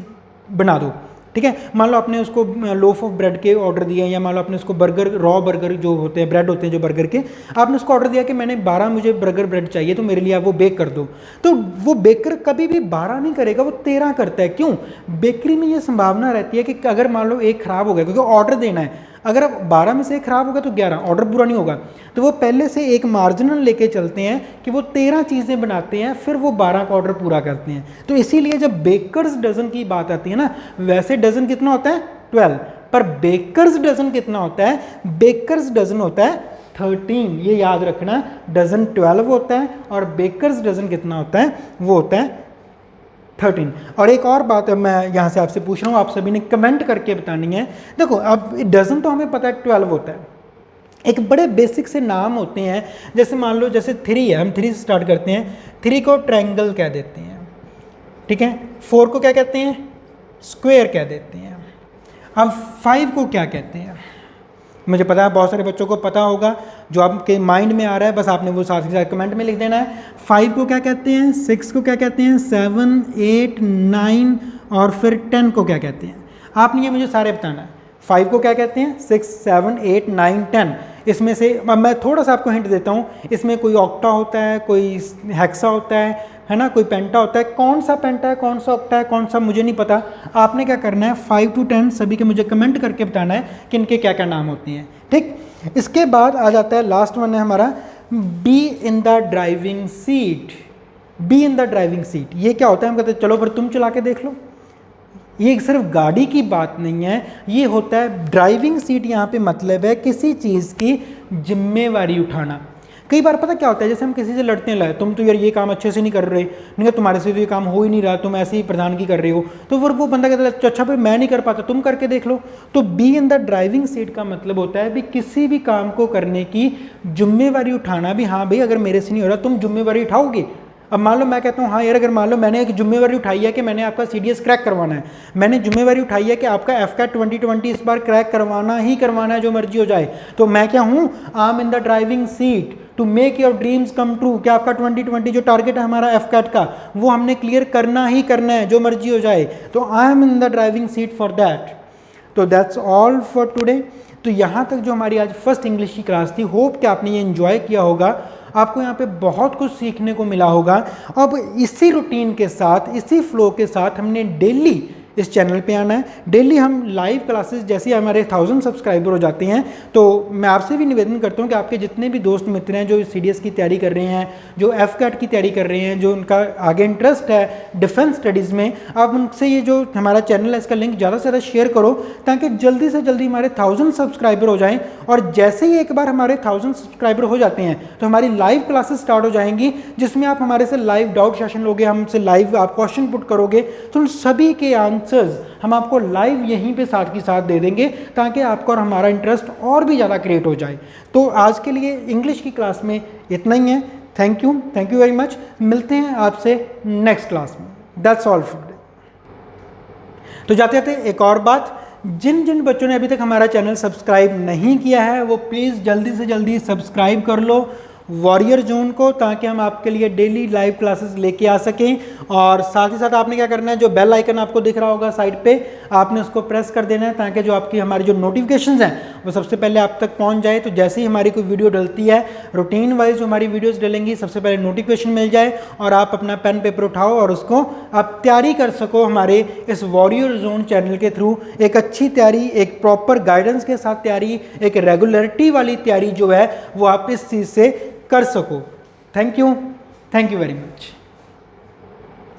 बना दो, ठीक है। मान लो आपने उसको लोफ ऑफ ब्रेड के ऑर्डर दिया, या मान लो आपने उसको बर्गर, रॉ बर्गर जो होते हैं, ब्रेड होते हैं जो बर्गर के, आपने उसको ऑर्डर दिया कि मैंने 12 मुझे बर्गर ब्रेड चाहिए तो मेरे लिए आप वो बेक कर दो। तो वो बेकर कभी भी 12 नहीं करेगा, वो 13 करता है। क्यों? बेकरी में ये संभावना रहती है कि अगर मान लो एक ख़राब हो गया, क्योंकि ऑर्डर देना है, अगर 12 में से एक खराब होगा तो 11, ऑर्डर पूरा नहीं होगा। तो वो पहले से एक मार्जिनल लेके चलते हैं कि वो 13 चीज़ें बनाते हैं, फिर वो 12 का ऑर्डर पूरा करते हैं। तो इसीलिए जब बेकर्स डजन की बात आती है ना, वैसे डजन कितना होता है 12, पर बेकर्स डजन कितना होता है? बेकर्स डजन होता है 13। ये याद रखना, डजन 12 होता है और बेकर्स डजन कितना होता है? वो होता है 13। और एक और बात है, मैं यहाँ से आपसे पूछ रहा हूँ, आप सभी ने कमेंट करके बतानी है। देखो अब डजन तो हमें पता है 12 होता है, एक बड़े बेसिक से नाम होते हैं। जैसे मान लो जैसे 3 है, हम 3 से स्टार्ट करते हैं। 3 को ट्रायंगल कह देते हैं, ठीक है। 4 को क्या कहते हैं? स्क्वायर कह देते हैं। अब 5 को क्या कहते हैं? मुझे पता है बहुत सारे बच्चों को पता होगा, जो आपके माइंड में आ रहा है बस आपने वो साथ ही साथ कमेंट में लिख देना है। 5 को क्या कहते हैं? 6 को क्या कहते हैं? 7, 8, 9 और फिर 10 को क्या कहते हैं? आपने ये मुझे सारे बताना है। 5 को क्या कहते हैं? 6, 7, 8, 9, 10। इसमें से अब मैं थोड़ा सा आपको हिंट देता हूँ। इसमें कोई ऑक्टा होता है, कोई हेक्सा होता है ना, कोई पेंटा होता है। कौन सा पेंटा है, कौन सा ऑक्टा है, कौन सा मुझे नहीं पता। आपने क्या करना है 5 to 10 सभी के मुझे कमेंट करके बताना है कि इनके क्या क्या नाम होते हैं, ठीक। इसके बाद आ जाता है लास्ट वन है हमारा, be in the driving seat. Be in the driving seat ये क्या होता है? हम कहते हैं चलो फिर तुम चला के देख लो। ये सिर्फ गाड़ी की बात नहीं है, ये होता है ड्राइविंग सीट। यहाँ पे मतलब है किसी चीज़ की जिम्मेवारी उठाना। कई बार पता क्या होता है, जैसे हम किसी से लड़ते हैं, तुम तो यार ये काम अच्छे से नहीं कर रहे, नहीं तुम्हारे से तो ये काम हो ही नहीं रहा, तुम ऐसे ही प्रधान की कर रहे हो। तो फिर वो बंदा कहता है अच्छा भाई मैं नहीं कर पाता, तुम करके देख लो। तो be in the driving seat का मतलब होता है भी किसी भी काम को करने की जिम्मेवारी उठाना। भी हाँ भाई अगर मेरे से नहीं हो रहा तुम जिम्मेवारी उठाओगे। अब मान लो मैं कहता हूँ हाँ यार, अगर मान लो मैंने एक जिम्मेवारी उठाई है कि मैंने आपका CDS क्रैक करवाना है, मैंने जिम्मेवारी उठाई है कि आपका FCAT 2020 इस बार क्रैक करवाना ही करवाना है, जो मर्जी हो जाए, तो मैं क्या हूँ? I am in the driving seat to make your dreams come true. क्या आपका 2020 जो टारगेट है हमारा FCAT का, वो हमने क्लियर करना ही करना है, जो मर्जी हो जाए। तो I am in the driving seat for that. तो दैट्स ऑल फॉर टुडे। तो यहाँ तक जो हमारी आज फर्स्ट इंग्लिश की क्लास थी, होप कि आपने ये एंजॉय किया होगा, आपको यहाँ पे बहुत कुछ सीखने को मिला होगा। अब इसी रूटीन के साथ, इसी फ्लो के साथ हमने डेली इस चैनल पे आना है। डेली हम लाइव क्लासेस, जैसे हमारे 1000 सब्सक्राइबर हो जाते हैं, तो मैं आपसे भी निवेदन करता हूँ कि आपके जितने भी दोस्त मित्र हैं जो CDS की तैयारी कर रहे हैं, जो FCAT की तैयारी कर रहे हैं, जो उनका आगे इंटरेस्ट है डिफेंस स्टडीज़ में, आप उनसे ये जो हमारा चैनल है इसका लिंक ज़्यादा से ज़्यादा शेयर करो, ताकि जल्दी से जल्दी हमारे 1000 सब्सक्राइबर हो जाएँ। और जैसे ही एक बार हमारे 1000 सब्सक्राइबर हो जाते हैं तो हमारी लाइव क्लासेस स्टार्ट हो जाएंगी, जिसमें आप हमारे से लाइव डाउट सेशन लोगे, हमसे लाइव आप क्वेश्चन पुट करोगे, तो उन सभी के हम आपको लाइव यहीं पे साथ की साथ दे देंगे, ताकि आपका और हमारा इंटरेस्ट और भी ज़्यादा क्रिएट हो जाए। तो आज के लिए इंग्लिश की क्लास में इतना ही है। Thank you very much. मिलते हैं आपसे नेक्स्ट क्लास में। That's all for today. तो जाते जाते एक और बात, जिन जिन बच्चों ने अभी तक हमारा चैनल सब्सक्राइब नहीं किया है, वो प्लीज़ जल्दी से जल्दी सब्सक्राइब कर लो वॉरियर जोन को, ताकि हम आपके लिए डेली लाइव क्लासेस लेके आ सकें। और साथ ही साथ आपने क्या करना है, जो बेल आइकन आपको दिख रहा होगा साइड पे, आपने उसको प्रेस कर देना है, ताकि जो आपकी हमारी जो नोटिफिकेशंस हैं वो सबसे पहले आप तक पहुंच जाए। तो जैसे ही हमारी कोई वीडियो डलती है, रूटीन वाइज जो हमारी वीडियोस डलेंगी, सबसे पहले नोटिफिकेशन मिल जाए और आप अपना पेन पेपर उठाओ और उसको आप तैयारी कर सको हमारे इस वॉरियर जोन चैनल के थ्रू। एक अच्छी तैयारी, एक प्रॉपर गाइडेंस के साथ तैयारी, एक रेगुलरिटी वाली तैयारी जो है वो आप इस चीज़ से कर सको। Thank you very much.